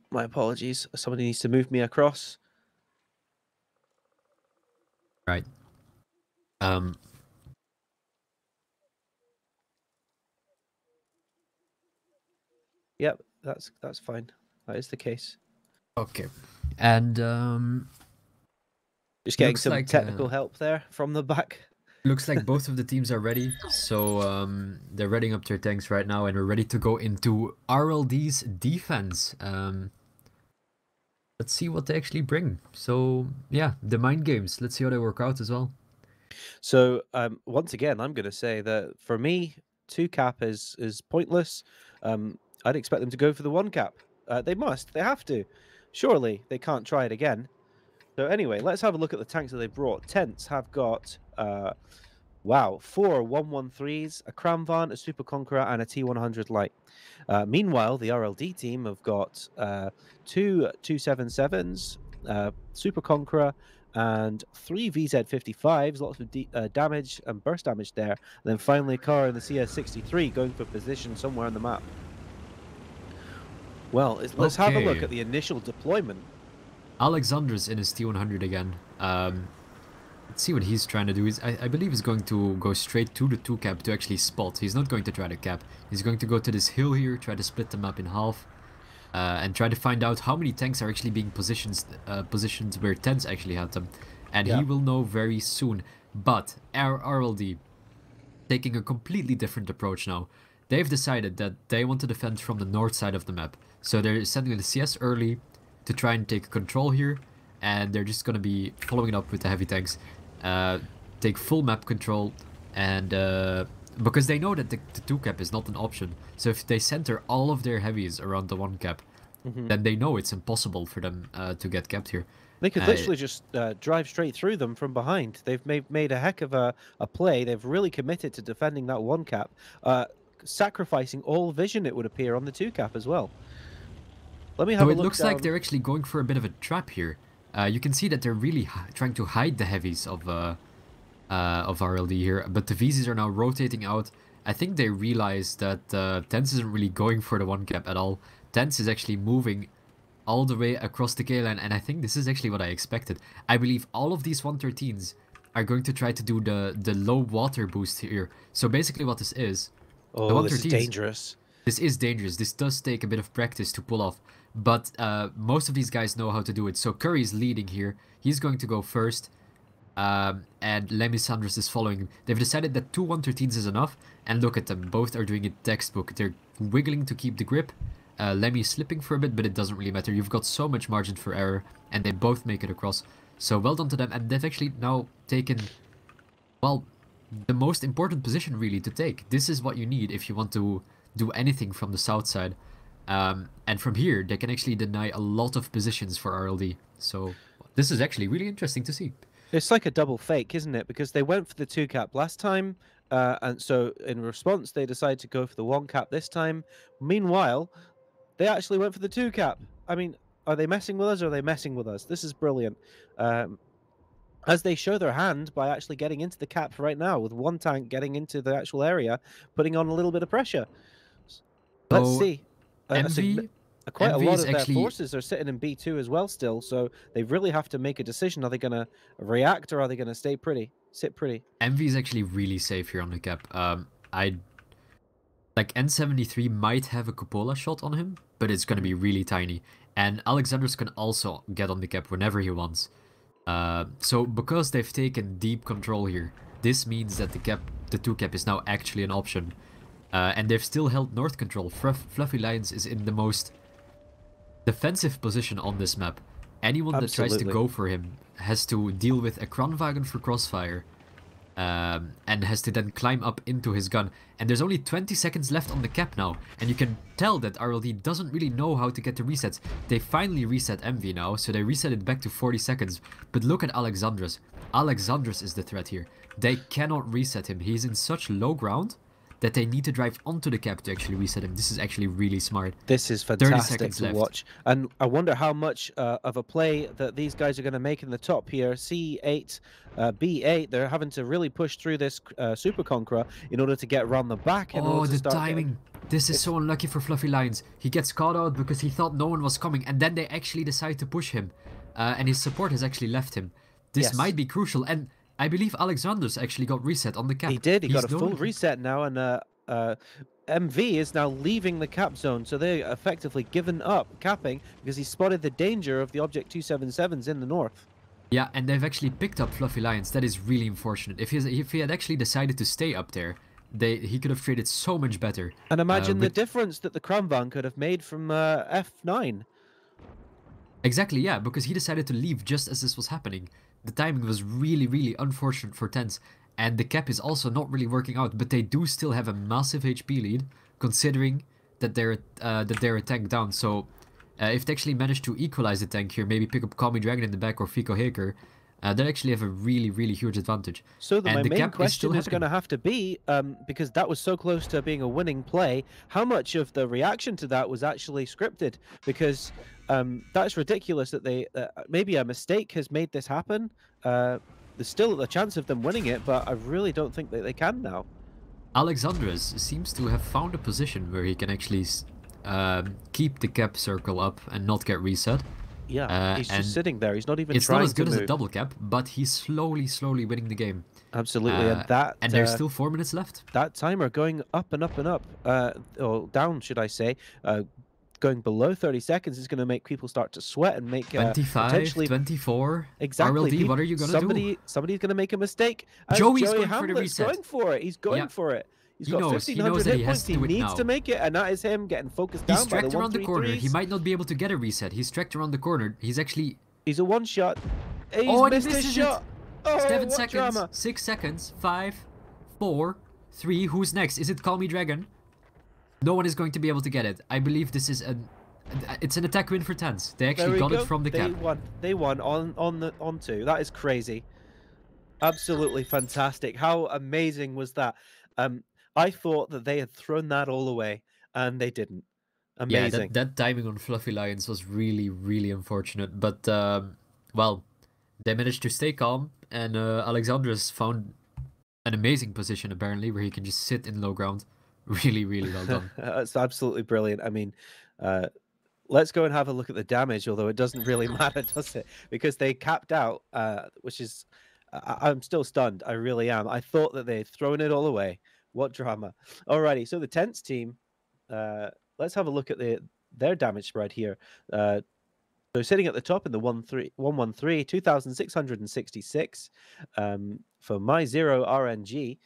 my apologies. Somebody needs to move me across. Right. Yep, that's fine. That is the case. Okay. And just getting some technical help there from the back. Looks like both of the teams are ready, so they're readying up their tanks right now, and we're ready to go into RLD's defense. Let's see what they actually bring. So yeah, the mind games. Let's see how they work out as well. So once again, I'm going to say that for me, 2-cap is pointless. I'd expect them to go for the 1-cap. They have to. Surely they can't try it again. So anyway, let's have a look at the tanks that they brought. TENTS have got, wow, 4 113s, a Kramvan, a Super Conqueror, and a T100 Light. Meanwhile, the RLD team have got 2 277s, Super Conqueror, and 3 VZ55s, lots of damage and burst damage there. And then finally, a car in the CS63 going for position somewhere on the map. Well, let's have a look at the initial deployment. Alexander's in his T100 again. Let's see what he's trying to do. I believe he's going to go straight to the 2 cap to actually spot. He's not going to try to cap. He's going to go to this hill here, try to split the map in half, and try to find out how many tanks are actually being positioned where TENTS actually had them. And he will know very soon. But our RLD, taking a completely different approach now. They've decided that they want to defend from the north side of the map. So they're sending the CS early to try and take control here. And they're just going to be following it up with the heavy tanks. Take full map control. And because they know that the 2 cap is not an option. So if they center all of their heavies around the 1 cap, then they know it's impossible for them to get capped here. They could literally just drive straight through them from behind. They've made a heck of a play. They've really committed to defending that 1 cap, sacrificing all vision, it would appear, on the 2 cap as well. Let me have a look. So it looks like they're actually going for a bit of a trap here. You can see that they're really trying to hide the heavies of RLD here, but the VZs are now rotating out. I think they realize that TENTS isn't really going for the 1 cap at all. TENTS is actually moving all the way across the K line, and I think this is actually what I expected. I believe all of these 113s are going to try to do the low water boost here. So basically what this is... Oh, this is dangerous. This is dangerous. This does take a bit of practice to pull off, but most of these guys know how to do it. So Curry's leading here. He's going to go first, and Lemmy Sanders is following him. They've decided that 2 113s is enough, and look at them. Both are doing it textbook. They're wiggling to keep the grip. Lemmy's slipping for a bit, but it doesn't really matter. You've got so much margin for error, and they both make it across. So well done to them, and they've actually now taken, well, the most important position really to take. This is what you need if you want to do anything from the south side. And from here, they can actually deny a lot of positions for RLD. So this is actually really interesting to see. It's like a double fake, isn't it? Because they went for the 2 cap last time, and so in response, they decided to go for the 1 cap this time. Meanwhile, they actually went for the 2 cap. I mean, are they messing with us or are they messing with us? This is brilliant. As they show their hand by actually getting into the cap right now, with 1 tank getting into the actual area, putting on a little bit of pressure. Let's see. Quite a lot of their forces are sitting in B2 as well still, so they really have to make a decision. Are they going to react or are they going to sit pretty? MV is actually really safe here on the cap. Like N73 might have a cupola shot on him, but it's going to be really tiny. And Alexander's can also get on the cap whenever he wants. So because they've taken deep control here, this means that the 2 cap is now actually an option. And they've still held north control. Fluffy Lions is in the most defensive position on this map. Anyone that tries to go for him has to deal with a Kranwagen for crossfire. And has to then climb up into his gun. And there's only 20 seconds left on the cap now. And you can tell that RLD doesn't really know how to get the resets. They finally reset MV now, so they reset it back to 40 seconds. But look at Alexandros. Alexandros is the threat here. They cannot reset him. He's in such low ground that they need to drive onto the cap to actually reset him. This is actually really smart. This is fantastic to watch. And I wonder how much of a play that these guys are going to make in the top here. C8, B8, they're having to really push through this Super Conqueror in order to get around the back. Oh, the timing. This is so unlucky for Fluffy Lions. He gets caught out because he thought no one was coming, and then they actually decide to push him. And his support has actually left him. This might be crucial. And I believe Alexander's actually got reset on the cap. He did. He got a full reset now, and MV is now leaving the cap zone. So they effectively given up capping because he spotted the danger of the Object 277s in the north. Yeah, and they've actually picked up Fluffy Lions. That is really unfortunate. If he had actually decided to stay up there, he could have traded so much better. And imagine the difference that the Kramvan could have made from F9. Exactly, yeah, because he decided to leave just as this was happening. The timing was really, really unfortunate for TENTS, and the cap is also not really working out, but they do still have a massive HP lead, considering that they're a tank down. So if they actually manage to equalize the tank here, maybe pick up Call Me Dragon in the back or Fico Haker, they actually have a really, really huge advantage. So my main question is going to have to be, because that was so close to being a winning play, how much of the reaction to that was actually scripted? Because that's ridiculous that maybe a mistake has made this happen. There's still a chance of them winning it, but I really don't think that they can now. Alexandros seems to have found a position where he can actually keep the cap circle up and not get reset. Yeah, he's just And sitting there. He's not even it's not trying as to good as a move. double cap, but he's slowly winning the game. Absolutely, and And there's still 4 minutes left. that timer going up and up and up, or down, should I say, going below 30 seconds is going to make people start to sweat and make 25, potentially 24. exactly. RLD, what are you gonna do? Somebody's going to make a mistake. As Joey's Joey going for the Hamlet's reset. going for it. He's going Yeah. for it. He's He got knows 1,500 that hit he has points. to He do it needs now. to make it, and that is him getting focused He's down by the tracked around the corner. He 133s. might not be able to get a reset. He's tracked around the corner. He's actually... He's a one shot. He's Oh, and he missed his misses shot. it. Oh, 7 what seconds. drama. 6 seconds. 5, 4, 3. Who's next? Is it Call Me Dragon? No one is going to be able to get it. I believe this is it's an attack win for TENTS. They actually got it from the cap. They won on 2. That is crazy. Absolutely fantastic. How amazing was that? I thought that they had thrown that all away, and they didn't. Amazing. Yeah, that timing on Fluffy Lions was really unfortunate. But well, they managed to stay calm, and Alexandros found an amazing position apparently where he can just sit in low ground. Really well done. It's absolutely brilliant. I mean, let's go and have a look at the damage, although it doesn't really matter, does it? Because they capped out, which is... I'm still stunned. I really am. I thought that they had thrown it all away. What drama. Alrighty, so the TENTS team, let's have a look at their damage spread here. So sitting at the top in the 113, 2,666 for My Zero RNG.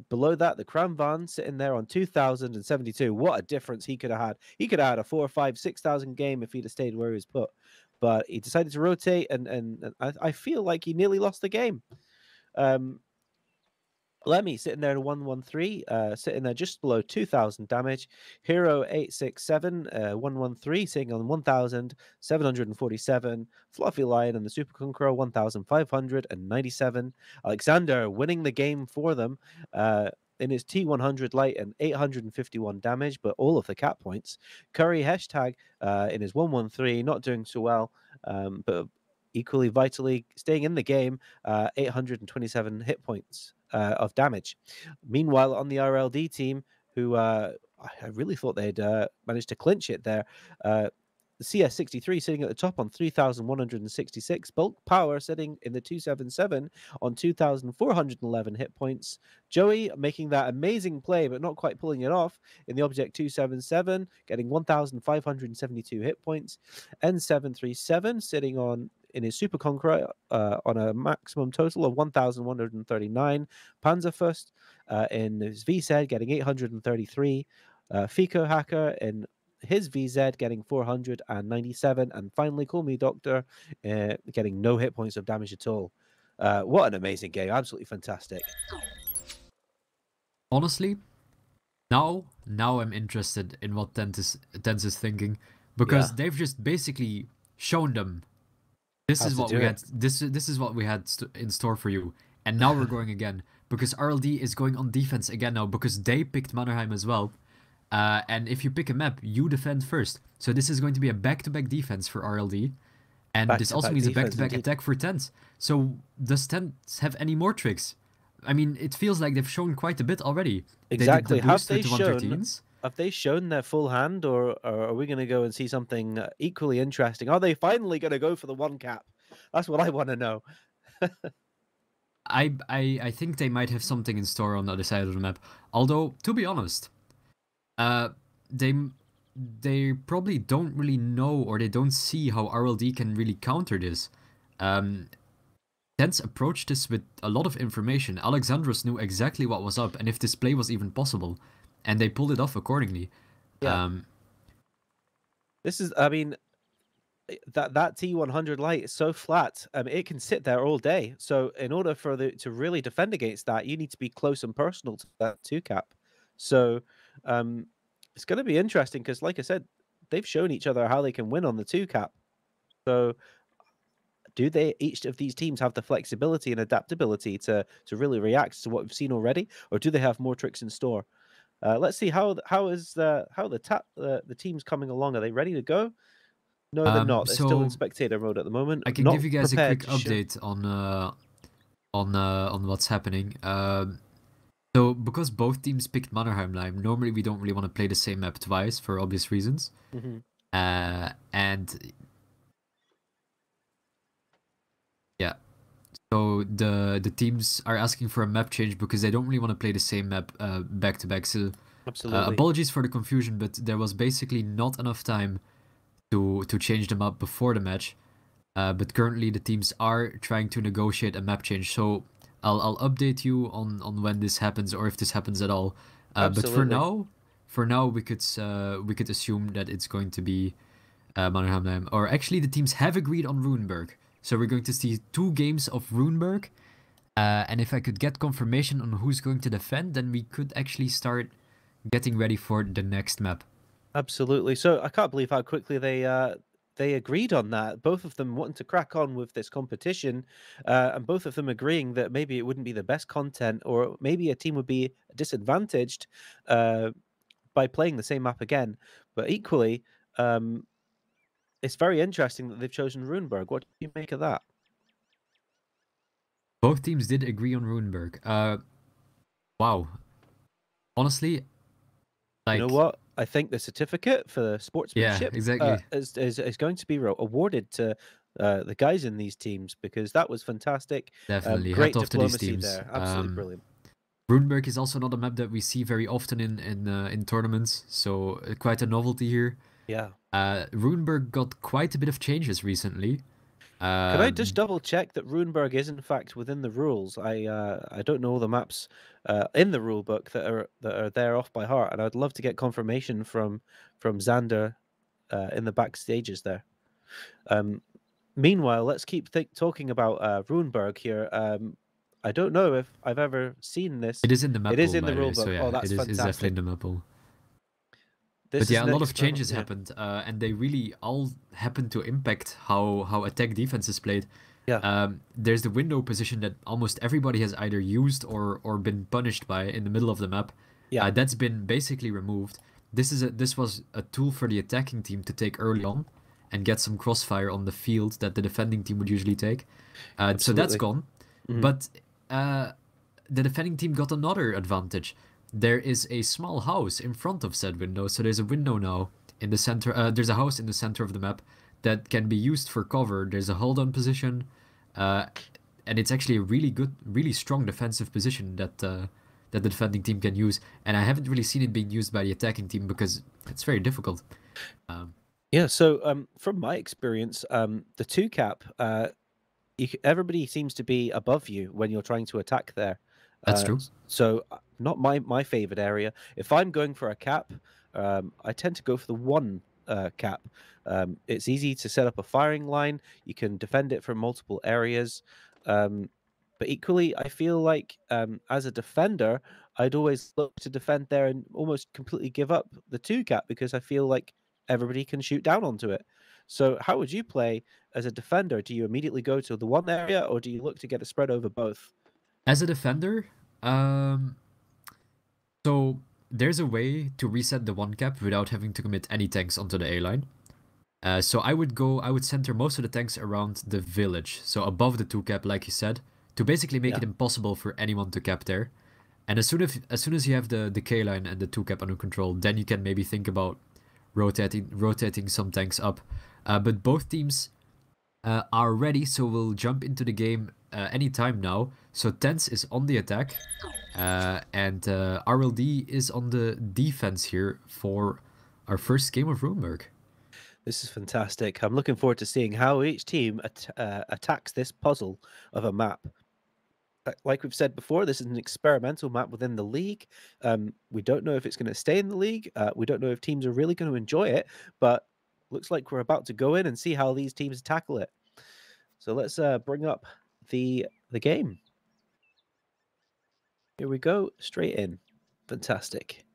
Below that, the Crown Van sitting there on 2,072. What a difference he could have had. He could have had a 4, 5, 6,000 game if he'd have stayed where he was put. But he decided to rotate, and I feel like he nearly lost the game. Lemmy sitting there in 113, sitting there just below 2,000 damage. Hero 867, 113, sitting on 1,747. Fluffy Lion and the Super Conqueror 1,597. Alexander winning the game for them in his T100 light and 851 damage, but all of the cap points. Curry hashtag in his 113, not doing so well, but equally vitally staying in the game, 827 hit points of damage. Meanwhile, on the RLD team, who I really thought they'd managed to clinch it there, the CS63 sitting at the top on 3,166. Bulk Power sitting in the 277 on 2,411 hit points. Joey making that amazing play, but not quite pulling it off in the Object 277, getting 1,572 hit points. N737 sitting on in his Super Conqueror on a maximum total of 1,139. Panzerfust in his VZ getting 833. Fico Hacker in his VZ getting 497, and finally Call Me Doctor getting no hit points of damage at all. What an amazing game. Absolutely fantastic. Honestly, now I'm interested in what TENTS is thinking, because they've just basically shown them this is what we had. This is what we had in store for you, and now we're going again, because RLD is going on defense again now, because they picked Mannerheim as well. And if you pick a map, you defend first. So this is going to be a back-to-back defense for RLD. And this also means a back-to-back attack for TENTS. So does TENTS have any more tricks? I mean, it feels like they've shown quite a bit already. Exactly. Have they shown their full hand, or are we going to go and see something equally interesting? Are they finally going to go for the one cap? That's what I want to know. I think they might have something in store on the other side of the map. Although, to be honest, they probably don't really know, or they don't see how RLD can really counter this. TENTS approached this with a lot of information. Alexandros knew exactly what was up and if this play was even possible, and they pulled it off accordingly. Yeah. This is, I mean, that T100 light is so flat. It can sit there all day. So in order for to really defend against that, you need to be close and personal to that 2 cap. So it's going to be interesting because, like I said, they've shown each other how they can win on the 2 cap. So do each of these teams have the flexibility and adaptability to really react to what we've seen already, or do they have more tricks in store? Let's see how the team's coming along. Are they ready to go? No, they're not. They're still in spectator mode at the moment. I can give you guys a quick update on what's happening. So because both teams picked Mannerheim, normally we don't really want to play the same map twice for obvious reasons. Mm-hmm. And Yeah. So the teams are asking for a map change because they don't really want to play the same map back to back. So Absolutely. apologies for the confusion, but there was basically not enough time to change the map before the match. But currently the teams are trying to negotiate a map change. So I'll update you on when this happens or if this happens at all. But Absolutely. for now we could assume that it's going to be Mannerheim. Or actually the teams have agreed on Runeberg. So we're going to see 2 games of Runeberg. And if I could get confirmation on who's going to defend, then we could actually start getting ready for the next map. Absolutely. So I can't believe how quickly they agreed on that. Both of them wanting to crack on with this competition, and both of them agreeing that maybe it wouldn't be the best content, or maybe a team would be disadvantaged uh, by playing the same map again. But equally, um, it's very interesting that they've chosen Runeberg. What do you make of that? Both teams did agree on Runeberg. Wow. Honestly, You know like, what? I think the certificate for the yeah, sportsmanship exactly. is going to be awarded to the guys in these teams because that was fantastic. Definitely. Hat Great off to these diplomacy teams. there. Absolutely brilliant. Runeberg is also not a map that we see very often in tournaments, so quite a novelty here. Yeah. Runeberg got quite a bit of changes recently. Can I just Um, double check that Runeberg is in fact within the rules? I don't know all the maps in the rule book that are there off by heart, and I'd love to get confirmation from Xander in the backstages there. Um, Meanwhile, let's keep talking about Runeberg here. I don't know if I've ever seen this. it is in the It map is pool, in by the the way, rule so book. yeah, Oh, that's is definitely fantastic. in the map pool. This But is yeah, a an lot of experiment. changes Yeah, happened, and they really all happened to impact how attack defense is played. yeah, There's the window position that almost everybody has either used or been punished by in the middle of the map. yeah. That's been basically removed. This was a tool for the attacking team to take early on and get some crossfire on the field that the defending team would usually take. So that's Absolutely. gone. Hmm. But the defending team got another advantage. There is a small house in front of said window, so there's a window now in the center. There's a house in the center of the map that can be used for cover. There's a hold-on position, uh, and it's actually a really good, really strong defensive position that that the defending team can use. And I haven't really seen it being used by the attacking team because it's very difficult. Um, Yeah. So, from my experience, the two cap, everybody seems to be above you when you're trying to attack there. that's true. So not my favorite area. If I'm going for a cap, I tend to go for the one cap. It's easy to set up a firing line. You can defend it from multiple areas. But equally, I feel like as a defender, I'd always look to defend there and almost completely give up the two cap because I feel like everybody can shoot down onto it. So how would you play as a defender? Do you immediately go to the one area or do you look to get a spread over both? As a defender, um, so there's a way to reset the one cap without having to commit any tanks onto the A line. So I would center most of the tanks around the village, so above the 2 cap, like you said, to basically make Yeah. it impossible for anyone to cap there. And as soon as you have the K line and the 2 cap under control, then you can maybe think about rotating some tanks up. But both teams are ready, so we'll jump into the game anytime now. So TENTS is on the attack, and RLD is on the defense here for our first game of Runeberg. This is fantastic. I'm looking forward to seeing how each team attacks this puzzle of a map. Like we've said before, this is an experimental map within the league. We don't know if it's going to stay in the league. We don't know if teams are really going to enjoy it, but looks like we're about to go in and see how these teams tackle it. So let's bring up the game. Here we go, straight in. Fantastic.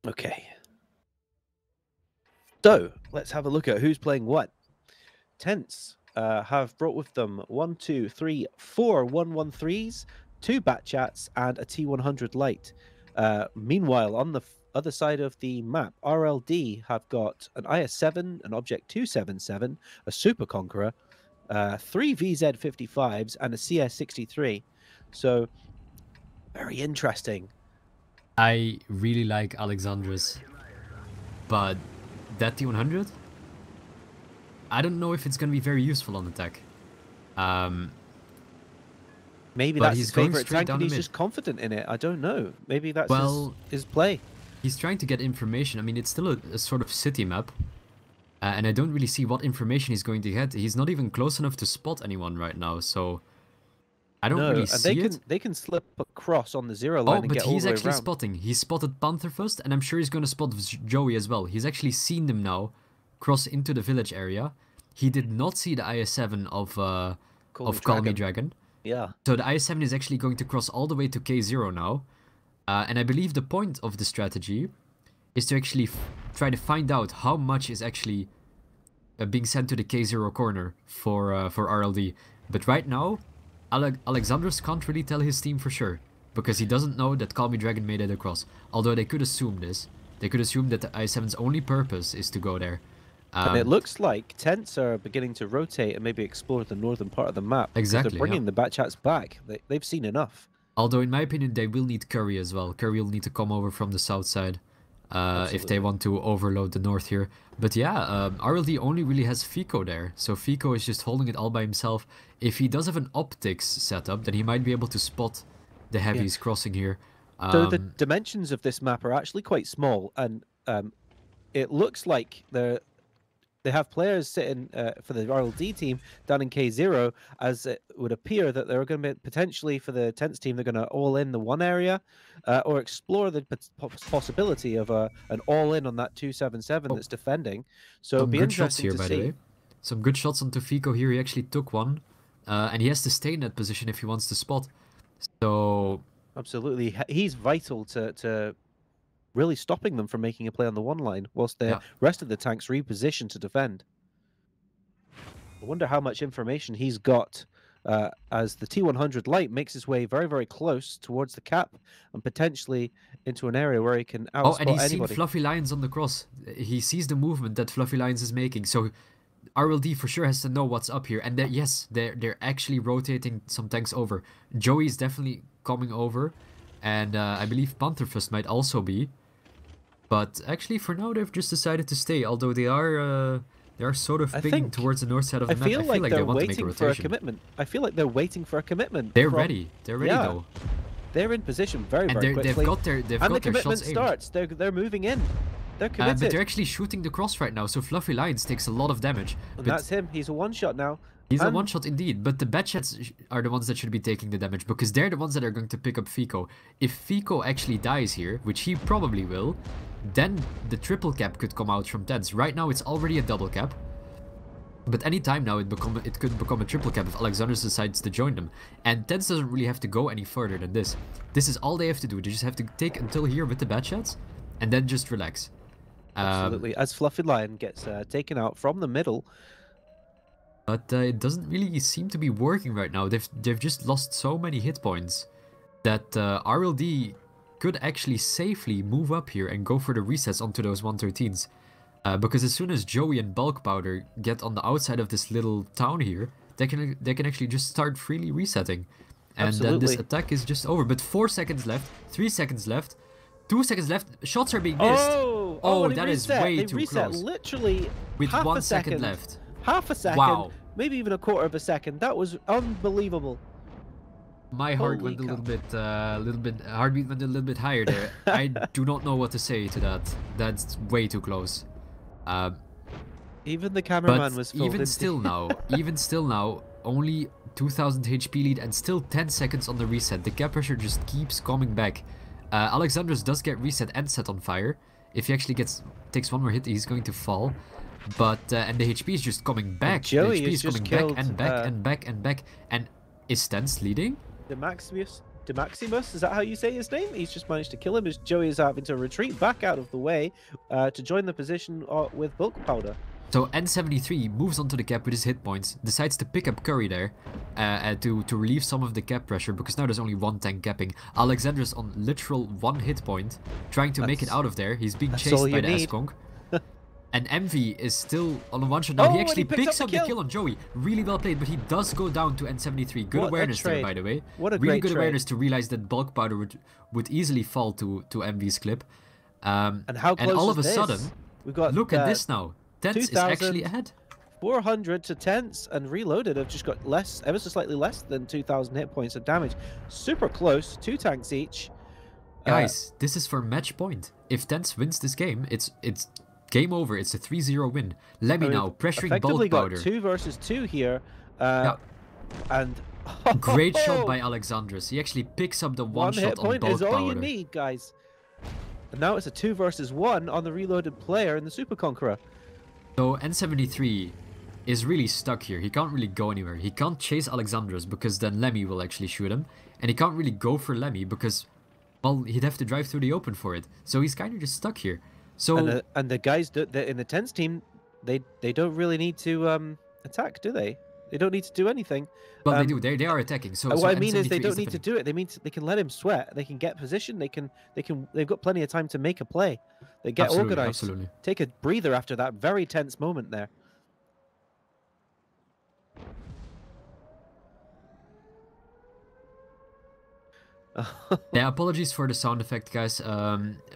Okay. So let's have a look at who's playing what. Tents have brought with them 1, 2, 3, 4 113s, 2 bat chats, and a T100 light. Meanwhile, on the other side of the map, RLD have got an IS-7, an Object 277, a Super Conqueror, 3 VZ55s, and a CS63. So very interesting. I really like Alexandra's, but that T100? I don't know if it's going to be very useful on attack. Maybe But that's he's his going favorite straight tank down and the he's mid. just confident in it. I don't know. Maybe that's Well, his play. he's trying to get information. I mean, it's still a sort of city map. And I don't really see what information he's going to get. He's not even close enough to spot anyone right now, so I don't really No, and see it. they can slip across on the 0 Oh, line and but get all he's the way actually around. spotting. He spotted Panther first, and I'm sure he's going to spot Joey as well. He's actually seen them now cross into the village area. He did not see the IS-7 Call Me Dragon. Yeah. So the IS-7 is actually going to cross all the way to K0 now. And I believe the point of the strategy is to actually try to find out how much is actually being sent to the K0 corner for RLD. But right now, Alexandros can't really tell his team for sure, because he doesn't know that Call Me Dragon made it across. Although they could assume this. They could assume that the I7's only purpose is to go there. And it looks like TENTS are beginning to rotate and maybe explore the northern part of the map. Exactly, They're bringing the Batchats back. They've seen enough. Although, in my opinion, they will need Curry as well. Curry will need to come over from the south side if they want to overload the north here. But yeah, RLD only really has Fico there. So Fico is just holding it all by himself. If he does have an optics setup, then he might be able to spot the heavies crossing here. So the dimensions of this map are actually quite small, and it looks like they have players sitting for the RLD team down in K0, as it would appear that they're going to be potentially, for the TENTS team, they're going to all in the one area or explore the possibility of an all in on that 277 that's defending. So it'll be interesting to see. By the way. Some good shots onto Fico here. He actually took one, and he has to stay in that position if he wants to spot. So absolutely, he's vital to really stopping them from making a play on the one line, whilst the rest of the tanks reposition to defend. I wonder how much information he's got as the T100 light makes his way very, very close towards the cap and potentially into an area where he can outspot and he's anybody. Seen Fluffy Lions on the cross. He sees the movement that Fluffy Lions is making, so RLD for sure has to know what's up here. And yes, they're actually rotating some tanks over. Joey's definitely coming over, and I believe Pantherfist might also be. But actually, for now, they've just decided to stay. Although they are sort of pinging towards the north side of the map. I feel like they they're want to make waiting a for a rotation. commitment. I feel like they're waiting for a commitment. They're ready. They're ready though. They're in position very quickly. They've got their the commitment starts. They're moving in. They're committed. But they're actually shooting the cross right now. So Fluffy Lions takes a lot of damage. And that's him. He's a one-shot now. He's a one-shot indeed, but the Batchats are the ones that should be taking the damage, because they're the ones that are going to pick up Fico. If Fico actually dies here, which he probably will, then the triple cap could come out from TENTS. Right now it's already a double cap, but any time now it could become a triple cap if Alexandros decides to join them. And TENTS doesn't really have to go any further than this. This is all they have to do. They just have to take until here with the Batchats, and then just relax. Absolutely. As Fluffy Lion gets taken out from the middle. But it doesn't really seem to be working right now. They've just lost so many hit points that RLD could actually safely move up here and go for the resets onto those 113s. Because as soon as Joey and Bulk Powder get on the outside of this little town here, they can actually just start freely resetting. And then this attack is just over. But 4 seconds left, 3 seconds left, 2 seconds left. Shots are being missed. Oh, that is way too close. Literally with half 1 a second left. Half a second. Wow. Maybe even a quarter of a second. That was unbelievable. My heart went a little bit, heartbeat went a little bit higher there. I do not know what to say to that. That's way too close. Even the cameraman was filled even still now, only 2000 HP lead and still 10 seconds on the reset. The cap pressure just keeps coming back. Alexandros does get reset and set on fire. If he actually takes one more hit, he's going to fall. But and the HP is just coming back. Joey the HP is just coming back and back and back and back. And is TENTS leading? Demaximus, is that how you say his name? He's just managed to kill him as Joey is having to retreat back out of the way to join the position with Bulk Powder. So N73 moves onto the cap with his hit points, decides to pick up Curry there to relieve some of the cap pressure, because now there's only one tank capping. Alexandros on literal 1 hit point, trying to make it out of there. He's being chased by the S-Conk. And Envy is still on a one-shot now. He actually picks up the kill on Joey. Really well played, but he does go down to N73. Good awareness there, by the way. What a really great good awareness to realize that Bulk Powder would easily fall to Envy's clip. And how close all of a is this? sudden, We've got look at this now. TENTS is actually ahead. 400 to TENTS, and Reloaded have just got ever so slightly less than 2,000 hit points of damage. Super close, 2 tanks each. Guys, this is for match point. If TENTS wins this game, it's game over. It's a 3-0 win. Lemmy now pressuring bulk powder. Got 2 versus 2 here. Yeah. And great shot by Alexandros. He actually picks up the one shot hit on point bulk is all powder. you need, guys. And now it's a 2 versus 1 on the Reloaded player in the Super Conqueror. So N73 is really stuck here. He can't really go anywhere. He can't chase Alexandros because then Lemmy will actually shoot him. And he can't really go for Lemmy because, well, he'd have to drive through the open for it. So he's kind of just stuck here. So and the guys in the TENTS team, they don't really need to attack, do they? They don't need to do anything. Well, they do. They are attacking. So what I mean is they N73 don't need to do it. They can let him sweat. They can get position. They've got plenty of time to make a play. They get organized. Absolutely. Take a breather after that very tense moment there. Yeah, apologies for the sound effect, guys.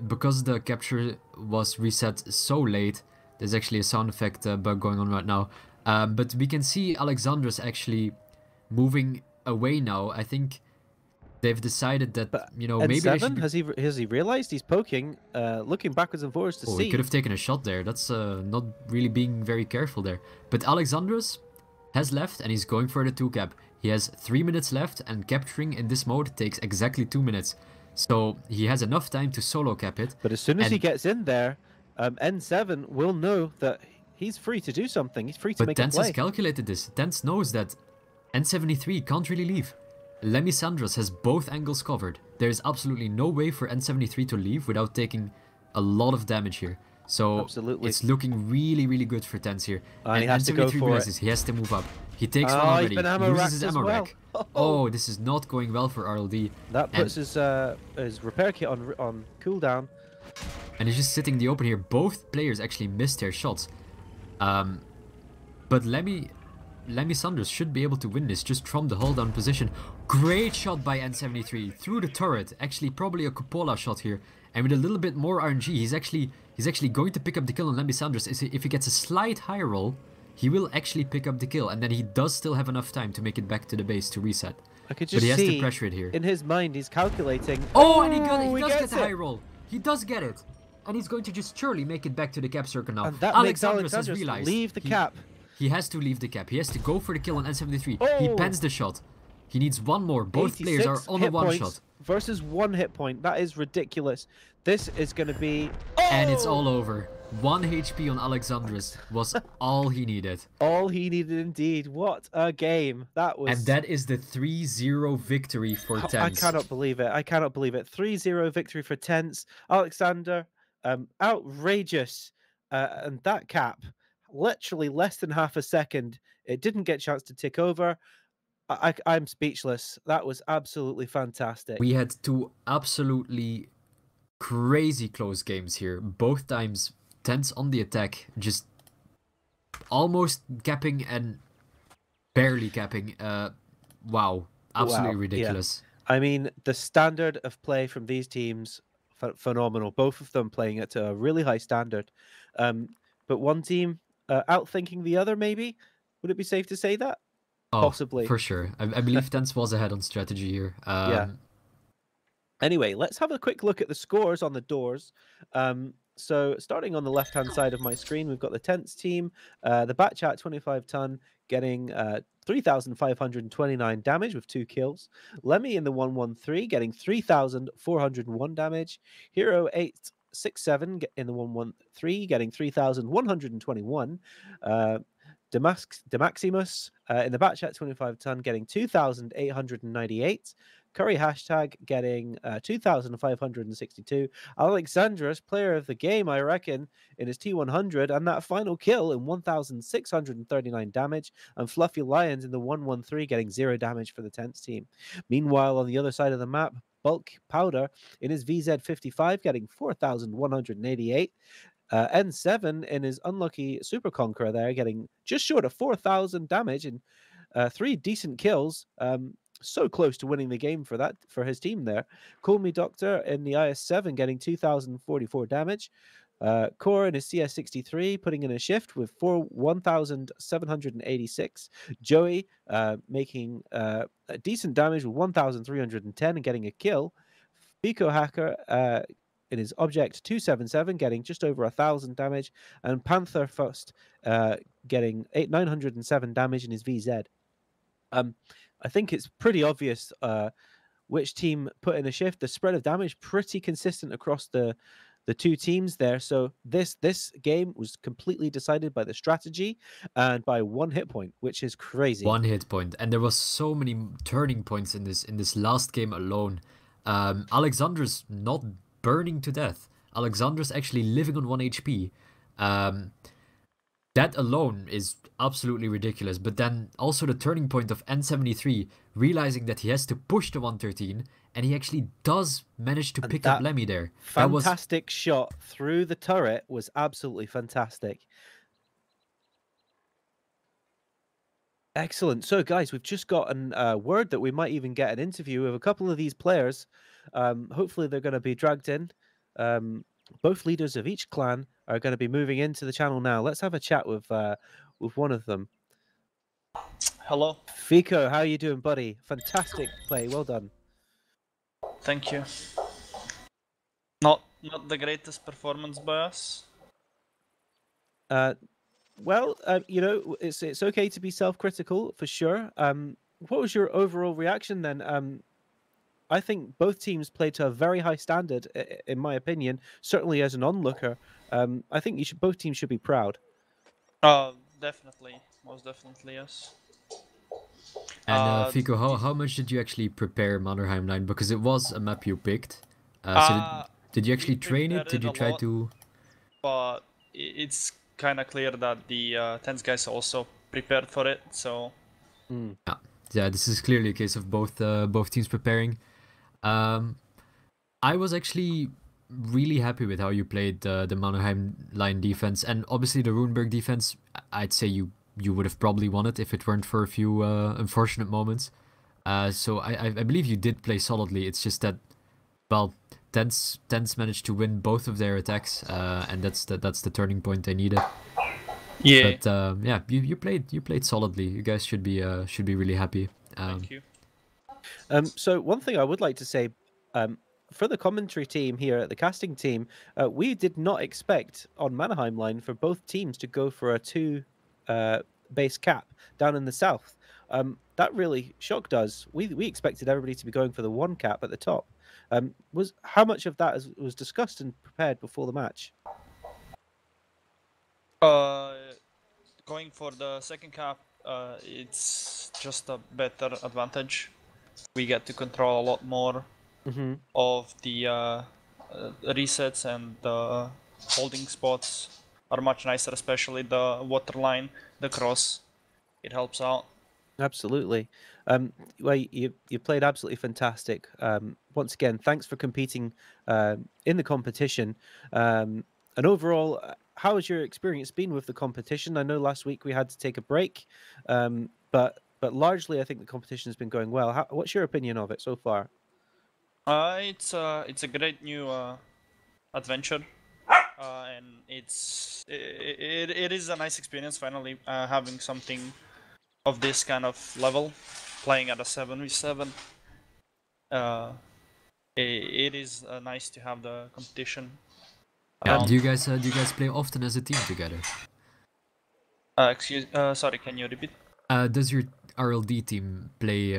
Because the capture was reset so late, there's actually a sound effect bug going on right now. But we can see Alexandros actually moving away now. I think they've decided that, you know, maybe they should... has he realized he's poking, looking backwards and forwards to see? He could have taken a shot there. That's not really being very careful there. But Alexandros has left and he's going for the 2-cap. He has 3 minutes left, and capturing in this mode takes exactly 2 minutes. So he has enough time to solo cap it. But as soon as he gets in there, N7 will know that he's free to do something. He's free to make a play. But TENTS has calculated this. TENTS knows that N73 can't really leave. Lemmy Sandros has both angles covered. There is absolutely no way for N73 to leave without taking a lot of damage here. So it's looking really, really good for TENTS here. And he has to go for realizes he has to move up. He takes one already. He loses his ammo rack. Oh, this is not going well for RLD. That puts his repair kit on cooldown. And he's just sitting in the open here. Both players actually missed their shots. But Lemmy Sanders should be able to win this just from the hold down position. Great shot by N73 through the turret. Actually, probably a cupola shot here. And with a little bit more RNG, he's actually going to pick up the kill on Lemmy Sanders. If he gets a slight higher roll, he will actually pick up the kill, and then he does still have enough time to make it back to the base to reset. I could just but he has to pressure it here. In his mind, he's calculating. Oh, and he does get the high roll. He does get it. And he's going to just surely make it back to the cap circle now. And that makes Alexandros leave the cap. He has to leave the cap. He has to go for the kill on N73. He pens the shot. He needs one more. Both players are on a one shot. Versus 1 hit point. That is ridiculous. This is going to be... And it's all over. 1 HP on Alexandros was all he needed. All he needed indeed. What a game. That was... And that is the 3-0 victory for TENTS. I cannot believe it. I cannot believe it. 3-0 victory for TENTS. Alexander, outrageous. And that cap, literally less than half a second. It didn't get a chance to tick over. I'm speechless. That was absolutely fantastic. We had 2 absolutely crazy close games here. Both times TENTS on the attack, just almost capping and barely capping. Wow, absolutely ridiculous. Yeah. I mean, the standard of play from these teams, phenomenal. Both of them playing at a really high standard. But one team outthinking the other, maybe? Would it be safe to say that? Oh, possibly. For sure. I believe TENTS was ahead on strategy here. Yeah. Anyway, let's have a quick look at the scores on the doors. So starting on the left-hand side of my screen, we've got the TENTS team. The Batchat 25 ton getting 3,529 damage with 2 kills. Lemmy in the 113 getting 3,401 damage. Hero 867 in the 113 getting 3,121. Demaximus in the Batchat 25 ton getting 2,898. Curry hashtag getting 2,562. Alexandros, player of the game, I reckon, in his T100, and that final kill in 1,639 damage. And Fluffy Lions in the 113 getting 0 damage for the TENTS team. Meanwhile, on the other side of the map, Bulk Powder in his VZ55 getting 4,188. N7 in his unlucky Super Conqueror there getting just short of 4,000 damage and 3 decent kills. So close to winning the game for his team there. Call Me Doctor in the IS7 getting 2,044 damage. Core in his CS63 putting in a shift with 1,786. Joey making decent damage with 1,310 and getting a kill. Pico Hacker in his Object 277 getting just over 1,000 damage. And Panther First getting 907 damage in his VZ. I think it's pretty obvious which team put in a shift. The spread of damage pretty consistent across the two teams there. So this game was completely decided by the strategy and by one hit point, which is crazy. One hit point, and there was so many turning points in this last game alone. Alexander's not burning to death. Alexander's actually living on 1 HP. That alone is absolutely ridiculous. But then also the turning point of N73 realizing that he has to push the 113, and he actually does manage to pick up Lemmy there. Fantastic shot through the turret was absolutely fantastic. Excellent. So, guys, we've just gotten word that we might even get an interview with a couple of these players. Hopefully, they're going to be dragged in. Both leaders of each clan are going to be moving into the channel now. Let's have a chat with one of them. Hello. Fico, how are you doing, buddy? Fantastic play. Well done. Thank you. Not the greatest performance by us. Well, you know, it's okay to be self-critical for sure. What was your overall reaction then? I think both teams played to a very high standard, in my opinion. Certainly, as an onlooker, I think both teams should be proud. Definitely, most definitely, yes. And Fico, how much did you actually prepare Mannerheim Line? Because it was a map you picked. So did you actually train it? Did you try to? But it's kind of clear that the TENTS guys also prepared for it. So. Yeah, this is clearly a case of both teams preparing. I was actually really happy with how you played the Mannerheim Line defense, and obviously the Runeberg defense. I'd say you would have probably won it if it weren't for a few unfortunate moments. So I believe you did play solidly. It's just that, well, TENTS managed to win both of their attacks, and that's the turning point they needed. Yeah. But yeah, you played solidly. You guys should be really happy. Thank you. So one thing I would like to say, for the commentary team here at the casting team, we did not expect on Mannerheim Line for both teams to go for a 2 base cap down in the south. That really shocked us. We expected everybody to be going for the 1 cap at the top. How much of that was discussed and prepared before the match? Going for the 2nd cap, it's just a better advantage. We get to control a lot more of the resets, and the holding spots are much nicer, especially the water line, the cross. It helps out. Absolutely. Well, you played absolutely fantastic. Once again, thanks for competing in the competition. And overall, how has your experience been with the competition? I know last week we had to take a break, but largely I think the competition has been going well. What's your opinion of it so far? It's a great new adventure, and it is a nice experience finally having something of this kind of level, playing at a 7v7. It is nice to have the competition. Do you guys play often as a team together? Sorry, can you repeat? Does your RLD team play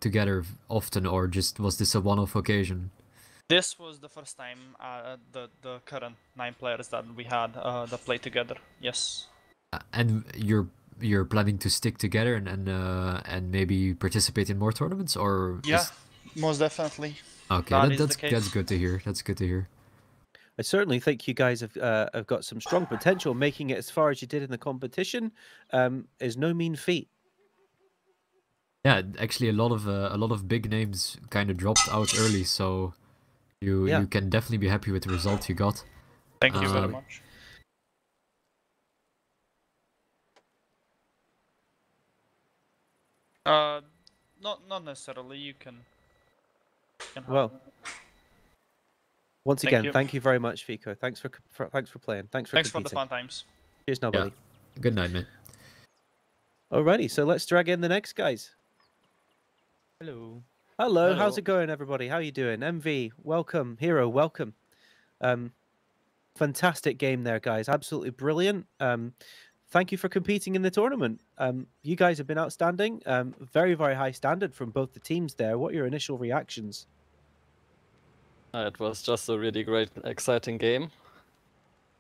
together often, or just was this a one-off occasion? This was the first time the current 9 players that we had that play together. Yes. And you're planning to stick together and maybe participate in more tournaments, or? Yeah, most definitely. Okay, that's good to hear. That's good to hear. I certainly think you guys have got some strong potential. Making it as far as you did in the competition is no mean feat. Yeah, actually, a lot of big names kind of dropped out early, so you can definitely be happy with the result you got. Thank you very much. Not necessarily. You can well, Once again, thank you very much, Fico. Thanks for playing. Thanks for the fun times. Cheers now, buddy. Good night, man. Alrighty, so let's drag in the next guys. Hello. Hello, how's it going, everybody? How you doing? MV, welcome. Hero, welcome. Fantastic game there, guys. Absolutely brilliant. Thank you for competing in the tournament. You guys have been outstanding. Very, very high standard from both the teams there. What are your initial reactions? It was just a really great, exciting game.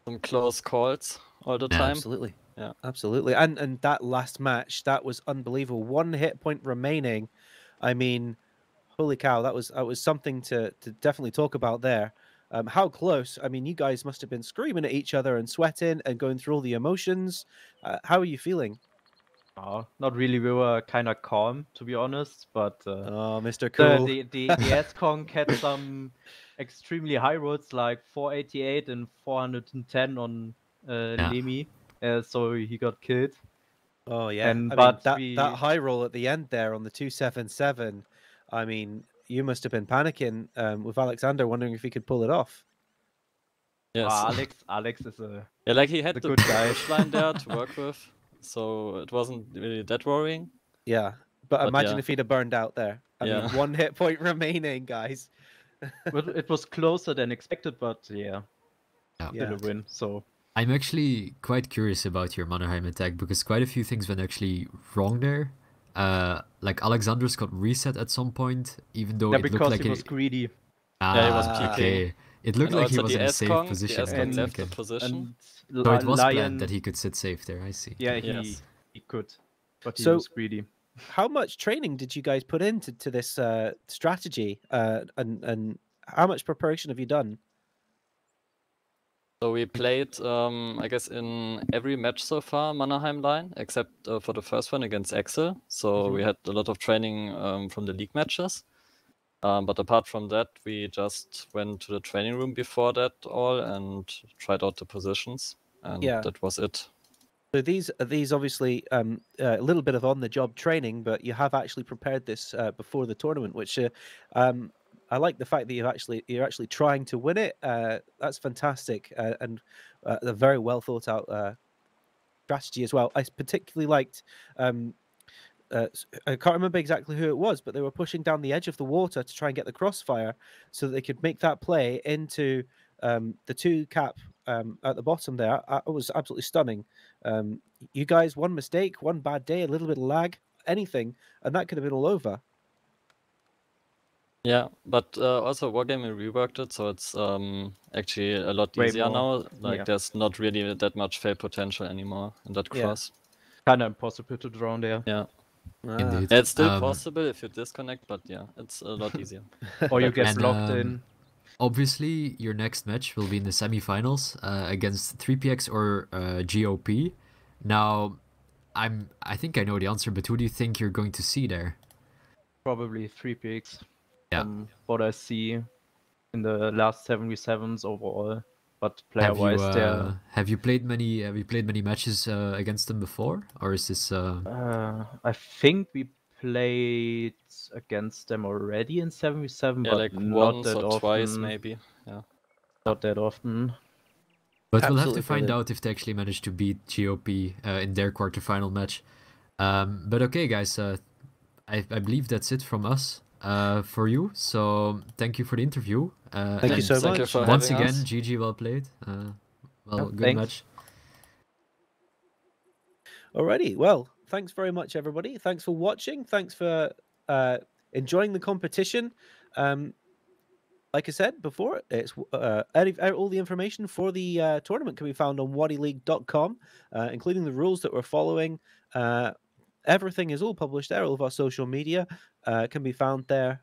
Some close calls all the time. Absolutely. Yeah. Absolutely. And that last match, that was unbelievable. 1 hit point remaining. I mean, holy cow, that was something to definitely talk about there. How close? I mean, you guys must have been screaming at each other and sweating and going through all the emotions. How are you feeling? Oh, not really. We were kind of calm, to be honest. But oh, Mr. Cool. The S-Conk had some extremely high rolls, like 488 and 410 on Lemi. So he got killed. Oh yeah, but that high roll at the end there on the 277. I mean, you must have been panicking with Alexander, wondering if he could pull it off. Yes. Alex is a like he had the good guy line there to work with, so it wasn't really that worrying. Yeah, but imagine if he'd have burned out there. I mean, 1 hit point remaining, guys. But it was closer than expected, but didn't win. So I'm actually quite curious about your Mannerheim attack because quite a few things went actually wrong there. Like Alexander's got reset at some point, even though it looked like he was greedy. Yeah, he was peeking. Okay. It looked like he was in a safe position. And left the position. So it was planned that he could sit safe there, I see. Yeah, he could, but he was greedy. How much training did you guys put into this strategy, and how much preparation have you done? So we played, I guess, in every match so far, Mannerheim line, except for the first one against Excel. So we had a lot of training from the league matches. But apart from that, we just went to the training room before that all and tried out the positions. And that was it. So these obviously a little bit of on-the-job training, but you have actually prepared this before the tournament, which I like the fact that you're actually trying to win it. That's fantastic and a very well thought out strategy as well. I particularly liked. I can't remember exactly who it was, but they were pushing down the edge of the water to try and get the crossfire so that they could make that play into the 2 cap at the bottom there. It was absolutely stunning. You guys, one mistake, one bad day, a little bit of lag, anything, and that could have been all over. Yeah, but also Wargame reworked it, so it's actually a lot easier now. Like there's not really that much fail potential anymore in that cross. Kind of impossible to draw there. Yeah. Indeed. It's still possible if you disconnect, but it's a lot easier. Or you get blocked in. Obviously, your next match will be in the semifinals against 3PX or GOP. Now, I think I know the answer, but who do you think you're going to see there? Probably 3PX. Yeah. What I see in the last 77s overall, but player-wise, have you played many matches against them before, or is this? I think we played against them already in 77, but like not once that or often. twice maybe. Yeah. Not that often. But we'll have to find out if they actually managed to beat GOP in their quarterfinal match. But okay, guys, I believe that's it from us. For you, so thank you for the interview. Thank you so much. Once again, GG, well played. Good match. Alrighty, well, thanks very much, everybody. Thanks for watching. Thanks for enjoying the competition. Like I said before, it's all the information for the tournament can be found on wotileague.com, including the rules that we're following. Everything is all published there. All of our social media can be found there.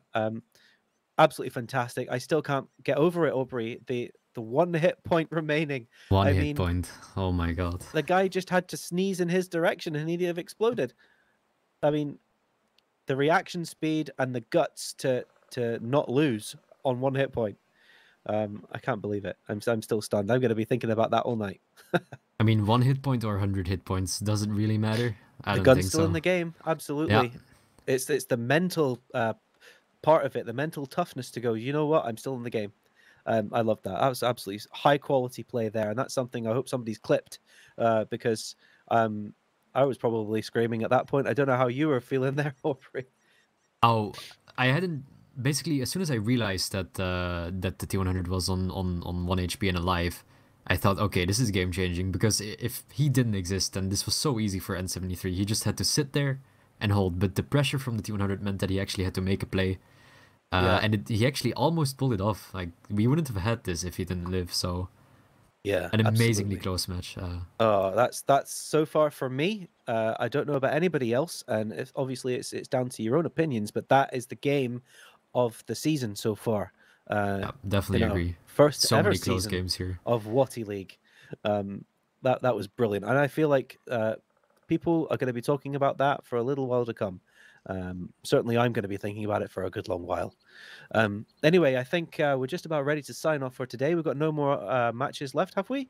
Absolutely fantastic. I still can't get over it, Aubrey. The 1 hit point remaining. One hit point. Oh my god. The guy just had to sneeze in his direction and he'd have exploded. I mean, the reaction speed and the guts to not lose on 1 hit point. I can't believe it. I'm still stunned. I'm going to be thinking about that all night. I mean, 1 hit point or 100 hit points doesn't really matter. The gun's still in the game. Absolutely. Yeah. It's the mental part of it, the mental toughness to go, you know what? I'm still in the game. I love that. That was absolutely high quality play there, and that's something I hope somebody's clipped, because I was probably screaming at that point. I don't know how you were feeling there, Aubrey. Oh, I hadn't basically as soon as I realized that that the T100 was on 1 HP and alive, I thought, okay, this is game changing, because if he didn't exist, then this was so easy for N73. He just had to sit there and hold, but the pressure from the T100 meant that he actually had to make a play. And he actually almost pulled it off. Like, we wouldn't have had this if he didn't live. So yeah, an amazingly absolutely. close match. Oh, that's so far for me. I don't know about anybody else, and obviously it's down to your own opinions. But that is the game of the season so far. Yeah, definitely agree. First So ever many close season games here of WoTi League. That was brilliant, and I feel like people are going to be talking about that for a little while to come. Certainly, I'm going to be thinking about it for a good long while. Anyway, I think we're just about ready to sign off for today. We've got no more matches left, have we?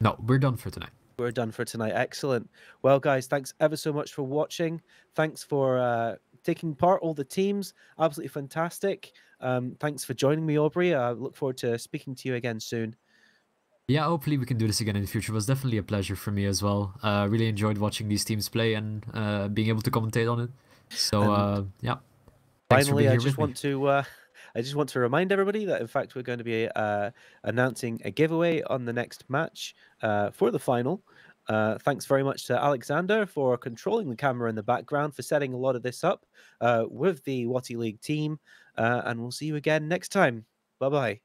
No, we're done for tonight. We're done for tonight. Excellent. Well, guys, thanks ever so much for watching. Thanks for taking part, all the teams. Absolutely fantastic. Thanks for joining me, Aubrey. I look forward to speaking to you again soon. Yeah, hopefully we can do this again in the future. It was definitely a pleasure for me as well. Really enjoyed watching these teams play and being able to commentate on it. So yeah. Thanks Finally, for being I here just with me. want to I just want to remind everybody that in fact we're going to be announcing a giveaway on the next match for the final. Thanks very much to Alexander for controlling the camera in the background, for setting a lot of this up with the WoTi League team, and we'll see you again next time. Bye bye.